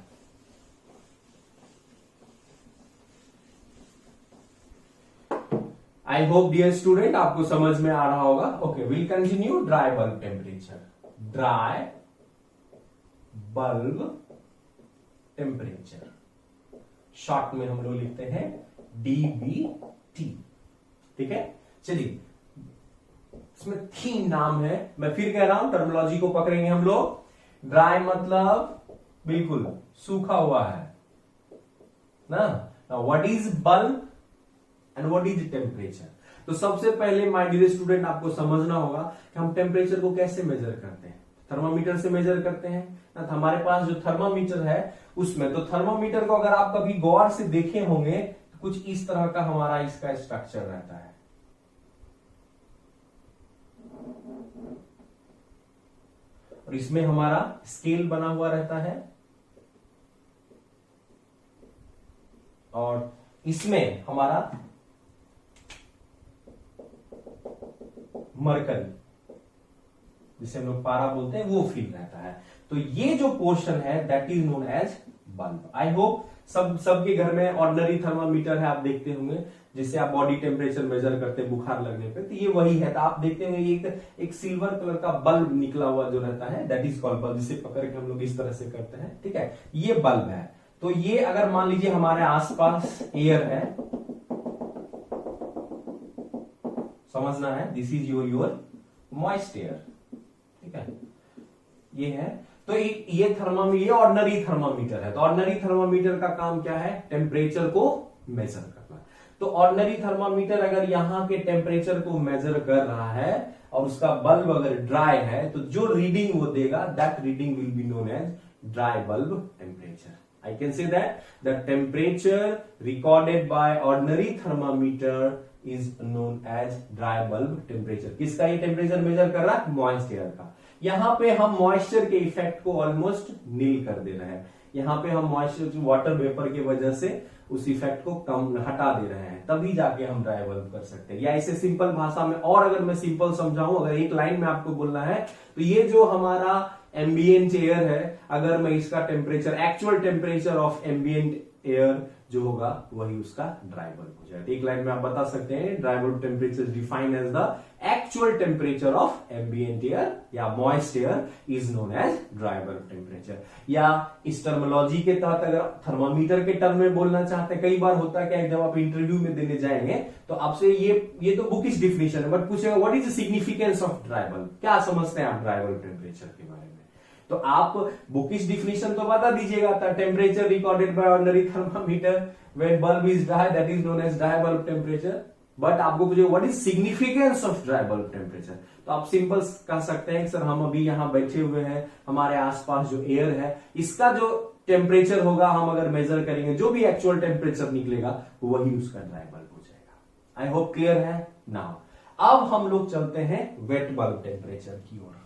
आई होप डियर स्टूडेंट आपको समझ में आ रहा होगा। Okay, will continue dry bulb temperature. Dry bulb temperature short में हम लोग लिखते हैं डीबीटी। ठीक है, चलिए इसमें थीम नाम है, मैं फिर कह रहा हूं, टर्मिनोलॉजी को पकड़ेंगे हम लोग। ड्राई मतलब बिल्कुल सूखा हुआ है ना। What is bulb and what is temperature. तो सबसे पहले माय डियर स्टूडेंट आपको समझना होगा कि हम टेम्परेचर को कैसे मेजर करते हैं। थर्मामीटर से मेजर करते हैं ना। तो हमारे पास जो थर्मामीटर है उसमें, तो थर्मामीटर को अगर आप कभी गौर से देखे होंगे तो कुछ इस तरह का हमारा इसका स्ट्रक्चर रहता है। और इसमें हमारा स्केल बना हुआ रहता है और इसमें हमारा मरकरी, जिसे हम लोग पारा बोलते हैं, वो फील रहता है। तो ये जो पोर्शन है that is known as bulb. I hope सबके घर में ऑर्डिनरी थर्मामीटर है, आप देखते होंगे, जिससे आप बॉडी टेम्परेचर मेजर करते हैं बुखार लगने पे। तो ये वही है। तो आप देखते होंगे एक सिल्वर कलर का बल्ब निकला हुआ जो रहता है दैट इज कॉल्ड बल्ब, जिसे पकड़ के हम लोग इस तरह से करते हैं। ठीक है, ये बल्ब है। तो ये अगर मान लीजिए हमारे आसपास एयर है, समझना है, this is your moist air. ठीक है, ये है। तो ये थर्मामीटर, ये ऑर्डिनरी थर्मामीटर है। तो ऑर्डिनरी थर्मामीटर का काम क्या है, टेम्परेचर को मेजर करना। तो ऑर्डिनरी थर्मामीटर अगर यहां के टेम्परेचर को मेजर कर रहा है और उसका बल्ब अगर ड्राई है तो जो रीडिंग वो देगा that reading will be known as dry bulb temperature. I can say that the temperature recorded by ordinary thermometer is known as dry bulb temperature। किसका ये टेम्परेचर मेजर कर रहा है, मॉइस्ट एयर का। यहां पे हम मॉइस्चर के इफेक्ट को ऑलमोस्ट नील कर दे रहे हैं। यहां पे हम मॉइस्चर वाटर वेपर की वजह से उस इफेक्ट को कम हटा दे रहे हैं, तभी जाके हम ड्राई बल्ब कर सकते हैं। या इसे सिंपल भाषा में, और अगर मैं सिंपल समझाऊं, अगर एक लाइन में आपको बोलना है, तो ये जो हमारा एम्बिएंट एयर है, अगर मैं इसका temperature, actual temperature of ambient air जो होगा वही उसका ड्राई बल्ब हो जाएगा। एक लाइन में आप बता सकते हैं dry bulb temperature defined as the actual temperature of ambient air या moist air is known as dry bulb temperature. या इस टर्मिनोलॉजी के तहत अगर थर्मामीटर के टर्म में बोलना चाहते हैं, कई बार होता है क्या, जब आप इंटरव्यू में देने जाएंगे तो आपसे ये तो बुकिश डिफिनेशन है, बट पूछेगा what is the significance of dry bulb, क्या समझते हैं आप ड्राई बल्ब टेम्परेचर के बारे में। तो आप बुकिश डिफिनेशन तो बता दीजिएगा, temperature recorded by ordinary thermometer when bulb is dry that is known as dry bulb temperature. But आपको पूछे what is significance of dry bulb temperature, तो आप सिंपल कह सकते हैं कि सर हम अभी यहां बैठे हुए हैं, हमारे आसपास जो एयर है इसका जो टेम्परेचर होगा हम अगर मेजर करेंगे, जो भी एक्चुअल टेम्परेचर निकलेगा वही उसका ड्राई बल्ब हो जाएगा। आई होप क्लियर है। नाउ अब हम लोग चलते हैं वेट बल्ब टेम्परेचर की ओर।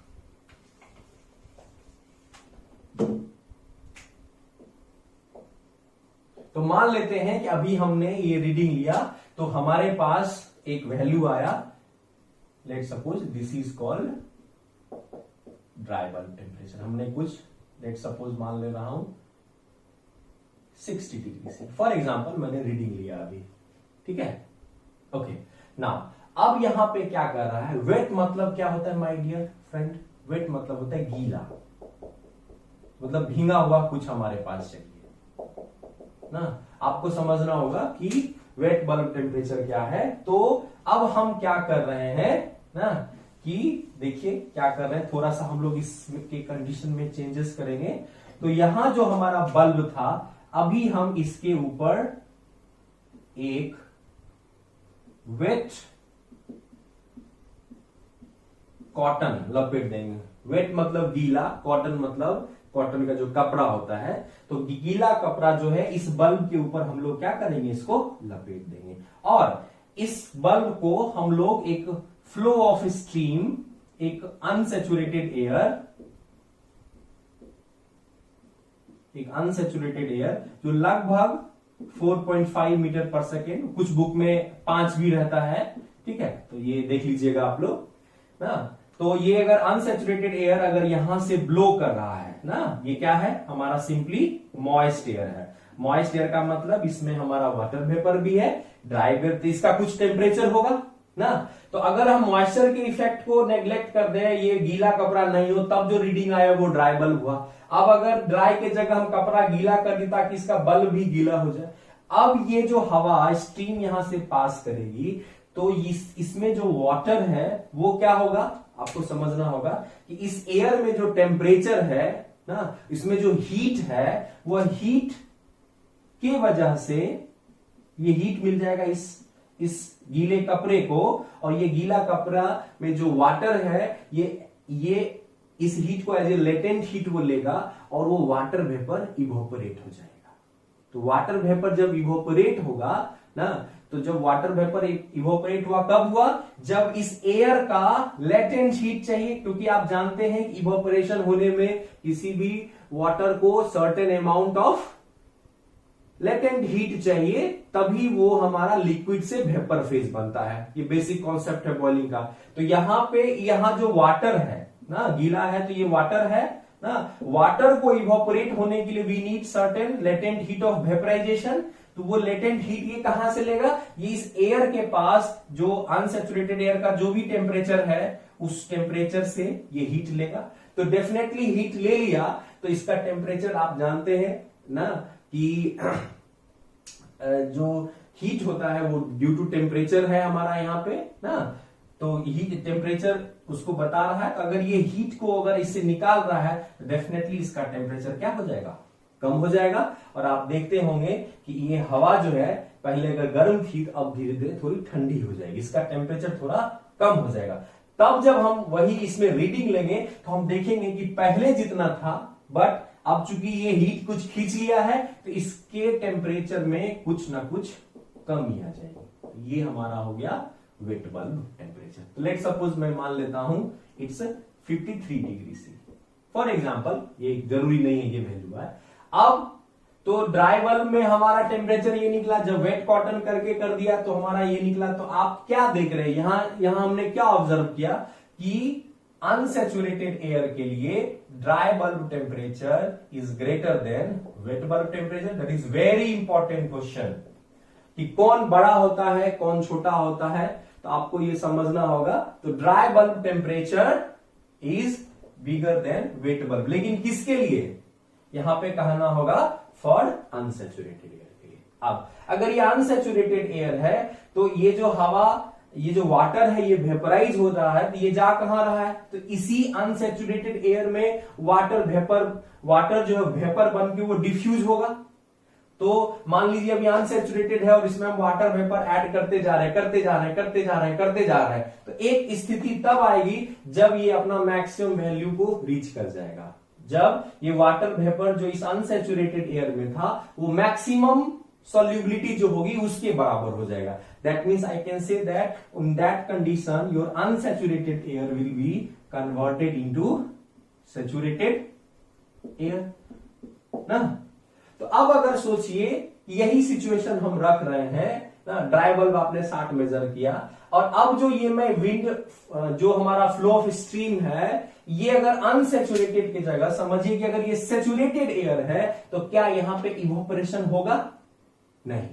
तो मान लेते हैं कि अभी हमने ये रीडिंग लिया, तो हमारे पास एक वैल्यू आया, let suppose this is called dry bulb temperature. हमने कुछ लेट सपोज मान ले रहा हूं 60 डिग्री से, फॉर एग्जांपल मैंने रीडिंग लिया अभी। ठीक है, ओके। नाउ अब यहां पे क्या कर रहा है, वेट मतलब क्या होता है माय डियर फ्रेंड, वेट मतलब होता है गीला, मतलब भींगा हुआ कुछ हमारे पास चाहिए ना, आपको समझना होगा कि वेट बल्ब टेम्परेचर क्या है। तो अब हम क्या कर रहे हैं ना, कि देखिए क्या कर रहे हैं, थोड़ा सा हम लोग इसके कंडीशन में चेंजेस करेंगे। तो यहां जो हमारा बल्ब था, अभी हम इसके ऊपर एक वेट कॉटन लपेट देंगे। वेट मतलब गीला, कॉटन मतलब कॉटन का जो कपड़ा होता है। तो गीला कपड़ा जो है इस बल्ब के ऊपर हम लोग क्या करेंगे, इसको लपेट देंगे। और इस बल्ब को हम लोग एक फ्लो ऑफ स्ट्रीम, एक अनसेचुरेटेड एयर जो लगभग 4.5 मीटर पर सेकेंड, कुछ बुक में 5 भी रहता है, ठीक है, तो ये देख लीजिएगा आप लोग ना। तो ये अगर अनसेचुरेटेड एयर अगर यहां से ब्लो कर रहा है ना, ये क्या है हमारा, सिंपली मॉइस्ट एयर है। मॉइस्ट एयर का मतलब इसमें हमारा वाटर वेपर भी है, ड्राई वेपर, तो इसका कुछ टेम्परेचर होगा ना। तो अगर हम मॉइस्चर के इफेक्ट को नेग्लेक्ट कर दें, ये गीला कपड़ा नहीं हो, तब जो रीडिंग आया वो ड्राई बल्ब हुआ। अब अगर ड्राई के जगह हम कपड़ा गीला कर दी ताकि इसका बल्ब भी गीला हो जाए, अब ये जो हवा स्ट्रीम यहां से पास करेगी, तो इसमें जो वाटर है वो क्या होगा, आपको समझना होगा कि इस एयर में जो टेम्परेचर है ना, इसमें जो हीट है, वह हीट के वजह से ये हीट मिल जाएगा इस गीले कपड़े को, और ये गीला कपड़ा में जो वाटर है ये इस हीट को एज ए लेटेंट हीट वो लेगा और वो वाटर वेपर इवोपरेट हो जाएगा। तो वाटर वेपर जब इवोपरेट होगा ना, तो जब वाटर वेपर इवोपरेट हुआ, कब हुआ, जब इस एयर का लेटेंट हीट चाहिए, क्योंकि आप जानते हैं कि इवोपरेशन होने में किसी भी वाटर को certain amount of latent heat चाहिए, तभी वो हमारा लिक्विड से वेपर फेज बनता है। ये बेसिक कॉन्सेप्ट है बॉइलिंग का। तो यहां जो वाटर है ना, गीला है तो ये वाटर है ना, वाटर को इवोपरेट होने के लिए we need certain latent heat of vaporisation. तो वो लेटेंट हीट ये कहां से लेगा, ये इस एयर के पास जो अनसेचुरेटेड एयर का जो भी टेम्परेचर है उस टेम्परेचर से ये हीट लेगा। तो डेफिनेटली हीट ले लिया तो इसका टेम्परेचर आप जानते हैं ना, कि जो हीट होता है वो ड्यू टू टेम्परेचर है हमारा यहाँ पे ना। तो हीट टेम्परेचर उसको बता रहा है, तो अगर ये हीट को अगर इससे निकाल रहा है तो डेफिनेटली इसका टेम्परेचर क्या हो जाएगा, कम हो जाएगा। और आप देखते होंगे कि ये हवा जो है पहले अगर गर्म थी, अब धीरे धीरे थोड़ी ठंडी हो जाएगी, इसका टेम्परेचर थोड़ा कम हो जाएगा। तब जब हम वही इसमें रीडिंग लेंगे तो हम देखेंगे कि पहले जितना था, बट अब चूंकि ये हीट कुछ खींच लिया है तो इसके टेम्परेचर में कुछ ना कुछ कमी आ जाएगी। ये हमारा हो गया वेट बल्ब टेम्परेचर। तो लेट सपोज मैं मान लेता हूं it's 53 degree C for example, ये जरूरी नहीं है ये वैल्यू है। अब तो ड्राई बल्ब में हमारा टेम्परेचर ये निकला, जब वेट कॉटन करके कर दिया तो हमारा ये निकला। तो आप क्या देख रहे हैं, यहां हमने क्या ऑब्जर्व किया कि अनसेचुरेटेड एयर के लिए dry bulb temperature is greater than wet bulb temperature. That is very important question कि कौन बड़ा होता है कौन छोटा होता है, तो आपको ये समझना होगा। तो dry bulb temperature is bigger than wet bulb, लेकिन किसके लिए, यहां पे कहना होगा फॉर अनसेचुरेटेड एयर के लिए। अब अगर ये अनसेचुरेटेड एयर है तो ये जो हवा, ये जो वाटर है ये वेपराइज हो रहा है, तो ये जा कहां रहा है, तो इसी अनसेचुरेटेड एयर में वाटर जो है वेपर बन के वो डिफ्यूज होगा। तो मान लीजिए अभी अनसेचुरेटेड है और इसमें हम वाटर वेपर ऐड करते जा रहे हैं, तो एक स्थिति तब आएगी जब ये अपना मैक्सिमम वैल्यू को रीच कर जाएगा, जब ये वाटर वेपर जो इस अनसेचुरेटेड एयर में था वो मैक्सिमम solubility जो होगी उसके बराबर हो जाएगा। That means I can say that in that condition your unsaturated air will be converted into saturated air ना। तो अब अगर सोचिए यही सिचुएशन हम रख रहे हैं ना, ड्राई बल्ब आपने 60 मेजर किया और अब जो ये मैं विंड जो हमारा फ्लो ऑफ स्ट्रीम है ये अगर अनसेचुरेटेड की जगह समझिए कि अगर ये सेचुरेटेड एयर है तो क्या यहां पे इवोपरेशन होगा, नहीं,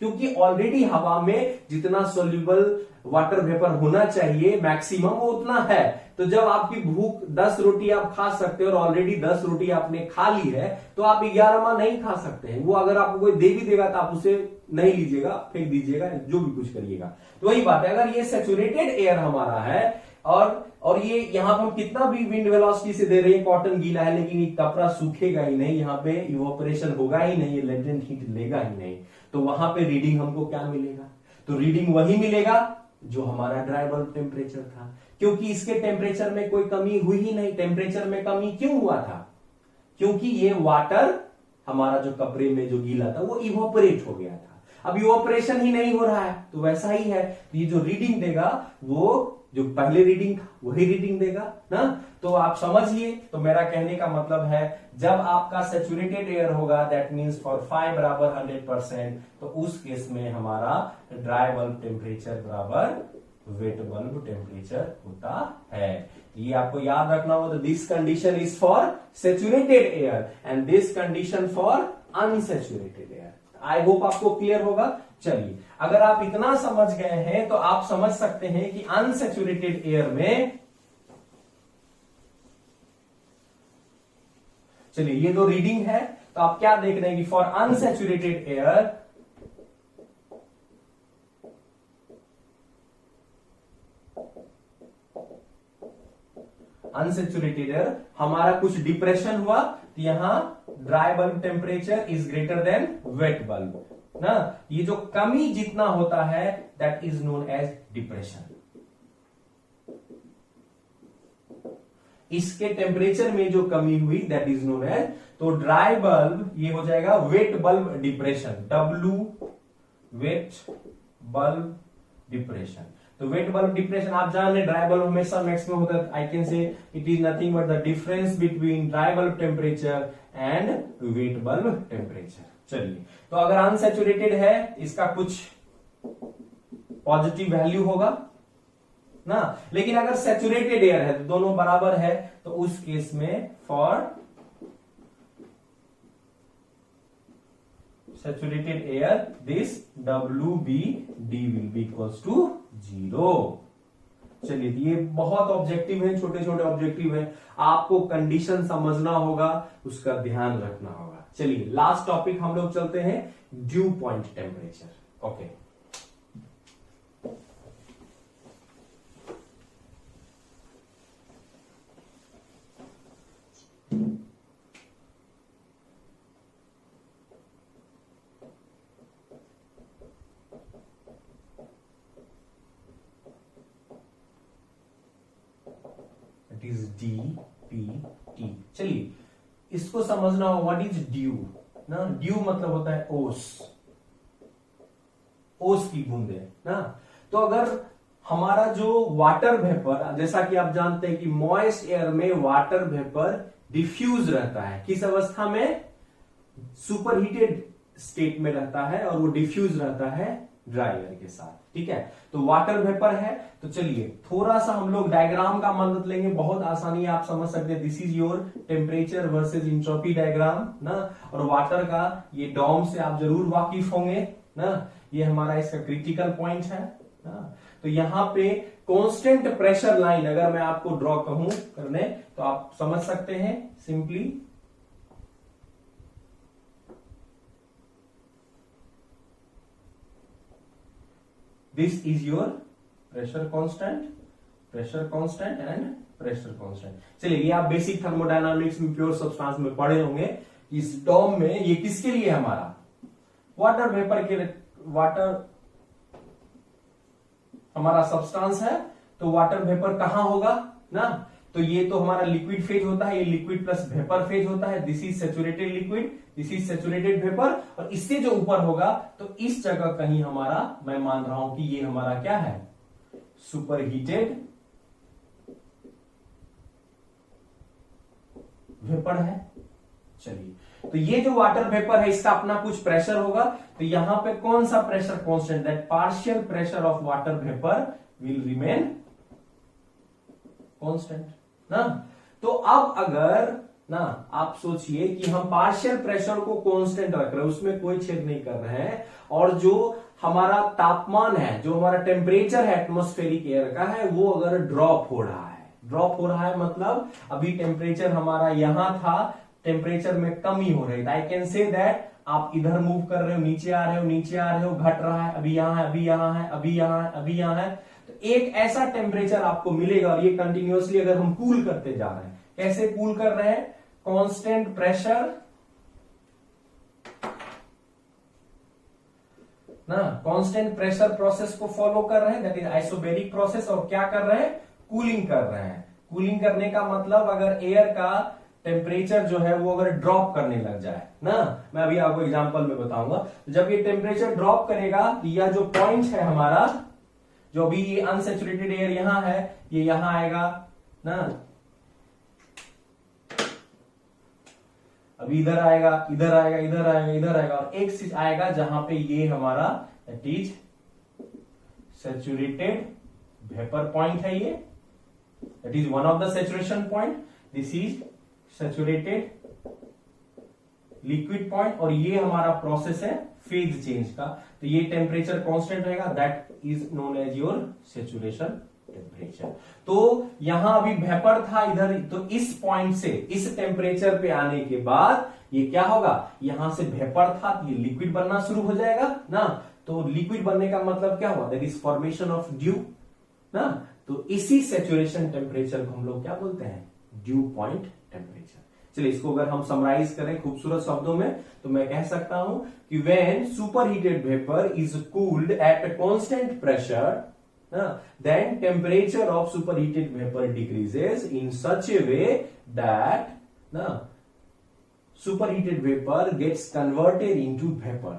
क्योंकि ऑलरेडी हवा में जितना सोल्यूबल वाटर वेपर होना चाहिए मैक्सिमम वो उतना है। तो जब आपकी भूख 10 रोटी आप खा सकते हो और ऑलरेडी 10 रोटी आपने खा ली है, तो आप 11वां नहीं खा सकते हैं। वो अगर आपको कोई दे भी देगा तो आप उसे नहीं लीजिएगा, फेंक दीजिएगा, जो भी कुछ करिएगा। तो वही बात है, अगर ये सैचुरेटेड एयर हमारा है और ये यहां पर हम कितना भी विंड वेलोसिटी से दे रहे हैं, कॉटन गीला है लेकिन ये कपड़ा सूखेगा ही नहीं, यहाँ पे इवोपरेशन होगा ही नहीं, ये लेटेंट हीट लेगा ही नहीं, तो वहां पे रीडिंग हमको क्या मिलेगा? तो रीडिंग वही मिलेगा जो हमारा ड्राई बल्ब टेम्परेचर था, क्योंकि इसके टेम्परेचर में कोई कमी हुई ही नहीं। टेम्परेचर में कमी क्यों हुआ था? क्योंकि ये वाटर हमारा जो कपड़े में जो गीला था वो इवोपरेट हो गया था। अब इवोपरेशन ही नहीं हो रहा है तो वैसा ही है, तो ये जो रीडिंग देगा वो जो पहले रीडिंग था वही रीडिंग देगा ना। तो आप समझिए, तो मेरा कहने का मतलब है जब आपका सैचुरेटेड एयर होगा दैट मींस फॉर फाई बराबर 100%, तो उस केस में हमारा ड्राई बल्ब टेम्परेचर बराबर वेट बल्ब टेम्परेचर होता है। ये आपको याद रखना होगा। This condition is for saturated air and this condition for unsaturated air. I hope आपको क्लियर होगा। चलिए, अगर आप इतना समझ गए हैं तो आप समझ सकते हैं कि अनसैचुरेटेड एयर में, चलिए ये तो रीडिंग है, तो आप क्या देख रहे हैं कि फॉर अनसैचुरेटेड एयर हमारा कुछ डिप्रेशन हुआ, तो यहां dry bulb temperature is greater than wet bulb ना। ये जो कमी जितना होता है that is known as depression. इसके टेम्परेचर में जो कमी हुई दैट इज नोन एज, तो ड्राई बल्ब ये हो जाएगा wet bulb depression, W wet bulb depression. तो वेट बल्ब डिप्रेशन आप जान रहे, ड्राई बल्ब हमेशा मैक्सिमम होता है। I can say it is nothing but the difference between dry bulb temperature and wait bulb temperature. चलिए, तो अगर अनसैचुरेटेड है इसका कुछ पॉजिटिव वैल्यू होगा ना, लेकिन अगर सैचुरेटेड एयर है तो दोनों बराबर है, तो उस केस में for saturated air this WBD will be equals to 0। चलिए, ये बहुत ऑब्जेक्टिव है, छोटे छोटे ऑब्जेक्टिव है, आपको कंडीशन समझना होगा, उसका ध्यान रखना होगा। चलिए, लास्ट टॉपिक हम लोग चलते हैं, dew point temperature. Okay, it is DPT। चलिए, इसको समझना हो, व्हाट इज ड्यू ना। ड्यू मतलब होता है ओस, ओस की बूंदे ना। तो अगर हमारा जो वाटर वेपर, जैसा कि आप जानते हैं कि मॉइस्ट एयर में वाटर वेपर डिफ्यूज रहता है, किस अवस्था में? सुपरहीटेड स्टेट में रहता है, और वो डिफ्यूज रहता है ड्राई एयर के साथ। ठीक है, तो वाटर वेपर है। तो चलिए थोड़ा सा हम लोग डायग्राम का मदद लेंगे, बहुत आसानी आप समझ सकते हैं। This is your temperature versus entropy diagram ना, और वाटर का ये डॉम से आप जरूर वाकिफ होंगे ना। ये हमारा इसका क्रिटिकल पॉइंट है ना। तो यहां पे कांस्टेंट प्रेशर लाइन अगर मैं आपको ड्रॉ कहूं करने, तो आप समझ सकते हैं simply, this is your pressure constant and pressure constant. चलिए, ये आप बेसिक थर्मोडायनामिक्स में प्योर सब्सटेंस में पढ़े होंगे। इस डॉम में ये किसके लिए हमारा वाटर वेपर के, वाटर हमारा सब्सटेंस है, तो वाटर वेपर कहां होगा ना। तो ये तो हमारा लिक्विड फेज होता है, ये लिक्विड प्लस वेपर फेज होता है। This is saturated liquid, this is saturated vapour, और इससे जो ऊपर होगा तो इस जगह कहीं हमारा, मैं मान रहा हूं कि ये हमारा क्या है, सुपरहीटेड वेपर है। चलिए, तो ये जो वाटर वेपर है इसका अपना कुछ प्रेशर होगा, तो यहां पे कौन सा pressure constant, that partial pressure of water vapour will remain constant ना। तो अब अगर ना, आप सोचिए कि हम पार्शियल प्रेशर को कांस्टेंट रख रहे हैं, उसमें कोई छेद नहीं कर रहे हैं, और जो हमारा तापमान है, जो हमारा टेम्परेचर है एटमॉस्फेरिक एयर का है, वो अगर ड्रॉप हो रहा है, ड्रॉप हो रहा है मतलब अभी टेम्परेचर हमारा यहां था, टेम्परेचर में कमी हो रही है, आई कैन से दैट आप इधर मूव कर रहे हो, नीचे आ रहे हो, नीचे आ रहे हो, घट रहा है, अभी यहां है, अभी यहां है, अभी यहां है, अभी यहां है, तो एक ऐसा टेम्परेचर आपको मिलेगा, और ये कंटिन्यूअसली अगर हम कूल करते जा रहे हैं, कैसे कूल कर रहे हैं, कांस्टेंट प्रेशर ना, कांस्टेंट प्रेशर प्रोसेस को फॉलो कर रहे हैं, दैट इज आइसोबैरिक प्रोसेस, और क्या कर रहे हैं, कूलिंग कर रहे हैं। कूलिंग करने का मतलब अगर एयर का टेम्परेचर जो है वो अगर ड्रॉप करने लग जाए ना, मैं अभी आपको एग्जांपल में बताऊंगा, जब ये टेम्परेचर ड्रॉप करेगा, यह जो पॉइंट है हमारा, जो अभी ये अनसेचुरेटेड एयर यहां है, ये यहां आएगा ना, अभी इधर आएगा, इधर आएगा, इधर आएगा, इधर आएगा, और एक चीज आएगा जहां पे ये हमारा that is saturated vapour point है, ये that is one of the saturation point, this is saturated liquid point, और ये हमारा प्रोसेस है फेज चेंज का, तो ये टेम्परेचर कांस्टेंट रहेगा, that is known as your saturation temperature. तो यहां अभी वेपर था इधर, तो इस पॉइंट से इस टेम्परेचर पे आने के बाद ये क्या होगा, यहां से वेपर था, ये लिक्विड बनना शुरू हो जाएगा ना, तो लिक्विड बनने का मतलब क्या हुआ, that is formation of due ना, तो इसी सैचुरेशन टेम्परेचर को हम लोग क्या बोलते हैं, ड्यू पॉइंट टेम्परेचर। चलिए इसको अगर हम समराइज करें खूबसूरत शब्दों में, तो मैं कह सकता हूं कि when superheated vapour is cooled at a constant pressure, then temperature of superheated vapor decreases in such a way that superheated vapor gets converted into vapor.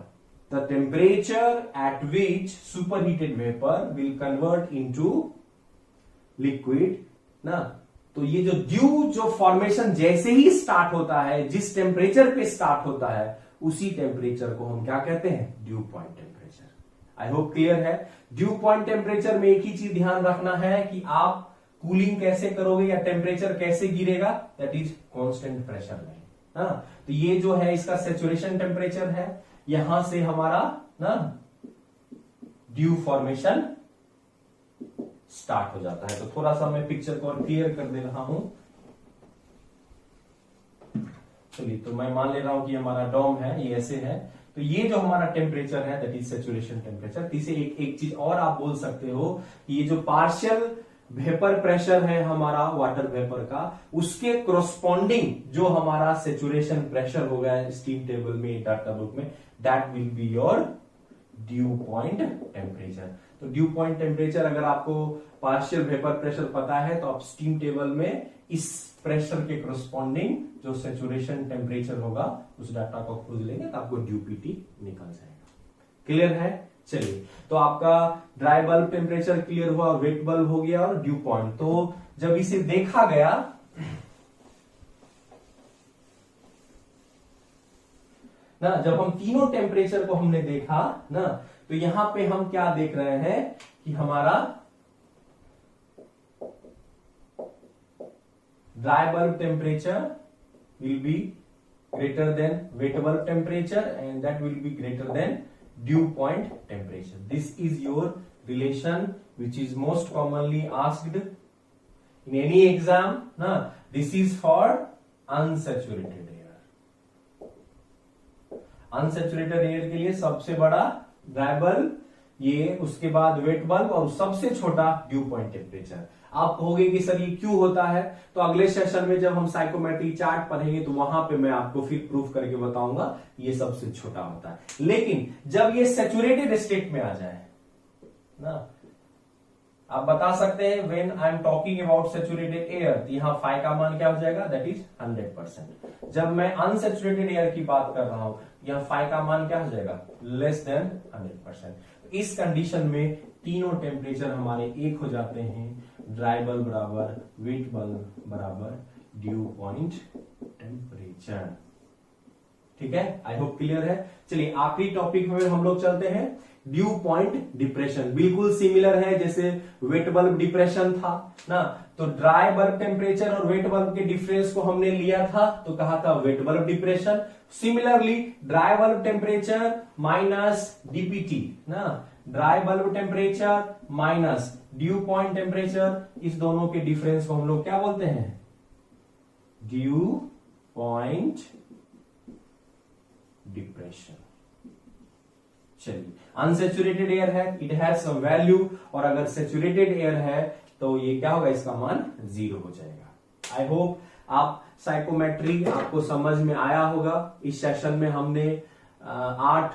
The temperature at which superheated vapor will convert into liquid ना, तो ये जो ड्यू जो फॉर्मेशन जैसे ही स्टार्ट होता है, जिस टेम्परेचर पे स्टार्ट होता है, उसी टेम्परेचर को हम क्या कहते हैं, dew point temperature. I hope clear है। ड्यू पॉइंट टेम्परेचर में एक ही चीज ध्यान रखना है कि आप कूलिंग कैसे करोगे या टेम्परेचर कैसे गिरेगा, दैट इज कांस्टेंट प्रेशर में। हाँ, तो ये जो है इसका सैचुरेशन टेम्परेचर है, यहां से हमारा ना ड्यू फॉर्मेशन स्टार्ट हो जाता है। तो थोड़ा सा मैं पिक्चर को और क्लियर कर दे रहा हूं। चलिए, तो मैं मान ले रहा हूं कि हमारा डोम है, ये ऐसे है, तो ये जो हमारा टेम्परेचर है दैट इज सैचुरेशन टेम्परेचर। इसे एक चीज और आप बोल सकते हो कि ये जो पार्शियल वेपर प्रेशर है हमारा वाटर वेपर का, उसके कोरस्पॉन्डिंग जो हमारा सैचुरेशन प्रेशर होगा स्टीम टेबल में, डाटा बुक में, that will be your due point temperature. तो ड्यू पॉइंट टेम्परेचर अगर आपको पार्शियल वेपर प्रेशर पता है, तो आप स्टीम टेबल में इस प्रेशर के कोरस्पॉन्डिंग जो सैचुरेशन टेम्परेचर होगा उस डाटा को खोज लेंगे, तो आपको ड्यू पीटी निकल जाएगा। क्लियर है? चलिए, तो आपका ड्राई बल्ब टेम्परेचर क्लियर हुआ, वेट बल्ब हो गया और ड्यू पॉइंट। तो जब इसे देखा गया ना, जब हम तीनों टेम्परेचर को हमने देखा ना, तो यहां पे हम क्या देख रहे हैं कि हमारा dry bulb temperature will be greater than wet bulb temperature and that will be greater than dew point temperature. This is your relation which is most commonly asked in any exam. Na, this is for unsaturated air. Unsaturated air के लिए सबसे बड़ा ड्राई बल्ब, ये उसके बाद वेट बल्ब और सबसे छोटा ड्यू पॉइंट टेम्परेचर। आप कहोगे कि सर ये क्यों होता है, तो अगले सेशन में जब हम साइकोमेट्रिक चार्ट पढ़ेंगे तो वहां पे मैं आपको फिर प्रूफ करके बताऊंगा ये सबसे छोटा होता है। लेकिन जब ये सैचुरेटेड स्टेट में आ जाए ना, आप बता सकते हैं when I am talking about saturated air, यहां फाई का मान क्या हो जाएगा, दैट इज 100%। जब मैं अनसैचुरेटेड एयर की बात कर रहा हूं, यहां फाई का मान क्या हो जाएगा, लेस देन 100%। इस कंडीशन में तीनों टेम्परेचर हमारे एक हो जाते हैं, ड्राई बल्ब बराबर वेट बल्ब बराबर ड्यू पॉइंट टेम्परेचर। ठीक है, आई होप क्लियर है। चलिए आखिरी टॉपिक में हम लोग चलते हैं, ड्यू पॉइंट डिप्रेशन। बिल्कुल सिमिलर है जैसे वेट बल्ब डिप्रेशन था ना, तो ड्राई बल्ब टेम्परेचर और वेट बल्ब के डिफरेंस को हमने लिया था, तो कहा था wet bulb depression. Similarly dry bulb temperature minus DPT ना, dry bulb temperature minus dew point temperature, इस दोनों के डिफरेंस को हम लोग क्या बोलते हैं, ड्यू पॉइंट डिप्रेशन। चलिए, अनसेचुरेटेड एयर है, इट हैज सम वैल्यू, और अगर सेचुरेटेड एयर है तो ये क्या होगा, इसका मान 0 हो जाएगा। आई होप आप साइकोमेट्री आपको समझ में आया होगा। इस सेशन में हमने 8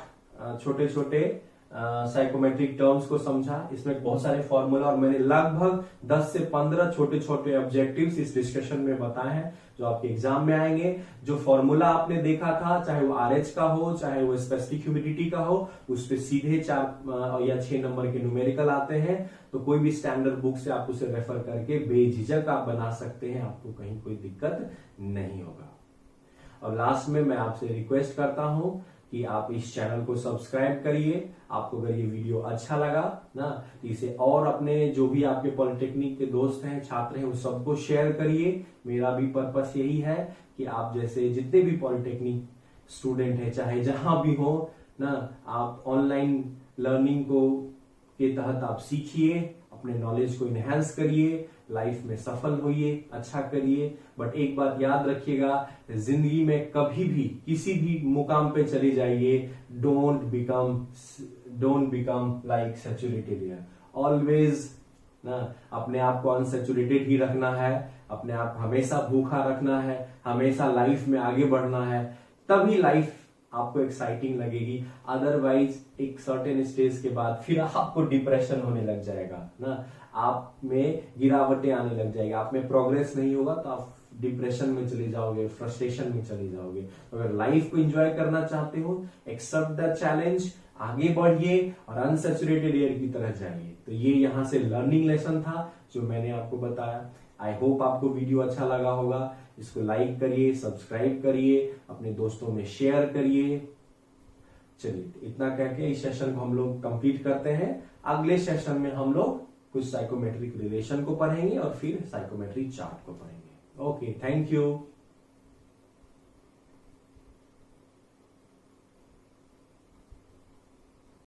छोटे छोटे साइकोमेट्रिक टर्म्स को समझा। इसमें बहुत सारे फॉर्मूला और मैंने लगभग 10 से 15 छोटे छोटे ऑब्जेक्टिव्स इस डिस्कशन में बताए हैं जो आपके एग्जाम में आएंगे। जो फॉर्मूला आपने देखा था, चाहे वो आरएच का हो, चाहे वो स्पेसिफिक ह्यूमिडिटी का हो, उस पे सीधे 4 या 6 नंबर के न्यूमेरिकल आते हैं। तो कोई भी स्टैंडर्ड बुक से आप उसे रेफर करके बेझिझक आप बना सकते हैं, आपको कहीं कोई दिक्कत नहीं होगा। और लास्ट में मैं आपसे रिक्वेस्ट करता हूं कि आप इस चैनल को सब्सक्राइब करिए। आपको अगर ये वीडियो अच्छा लगा ना, तो इसे और अपने जो भी आपके पॉलिटेक्निक के दोस्त हैं, छात्र हैं, उन सबको शेयर करिए। मेरा भी पर्पस यही है कि आप जैसे जितने भी पॉलिटेक्निक स्टूडेंट हैं, चाहे जहां भी हो ना, आप ऑनलाइन लर्निंग को के तहत आप सीखिए, अपने नॉलेज को इनहेंस करिए, लाइफ में सफल होइए, अच्छा करिए। बट एक बात याद रखिएगा, जिंदगी में कभी भी किसी भी मुकाम पे चले जाइए, don't become like saturated air. Always ना अपने आप को अनसैचुरेटेड ही रखना है, अपने आप हमेशा भूखा रखना है, हमेशा लाइफ में आगे बढ़ना है, तभी लाइफ आपको एक्साइटिंग लगेगी। अदरवाइज एक सर्टेन स्टेज के बाद फिर आपको डिप्रेशन होने लग जाएगा ना, आप में गिरावटें आने लग जाएगी, आप में प्रोग्रेस नहीं होगा, तो आप डिप्रेशन में चले जाओगे, फ्रस्ट्रेशन में चले जाओगे। तो अगर लाइफ को एंजॉय करना चाहते हो, एक्सेप्ट द चैलेंज, आगे बढ़िए और अनसैचुरेटेड एयर की तरह जाइए। तो ये यहाँ से लर्निंग लेसन था जो मैंने आपको बताया। आई होप आपको वीडियो अच्छा लगा होगा। इसको लाइक करिए, सब्सक्राइब करिए, अपने दोस्तों में शेयर करिए। चलिए, इतना कह के इस सेशन को हम लोग कंप्लीट करते हैं। अगले सेशन में हम लोग कुछ साइकोमेट्रिक रिलेशन को पढ़ेंगे और फिर साइकोमेट्रिक चार्ट को पढ़ेंगे। Okay, thank you.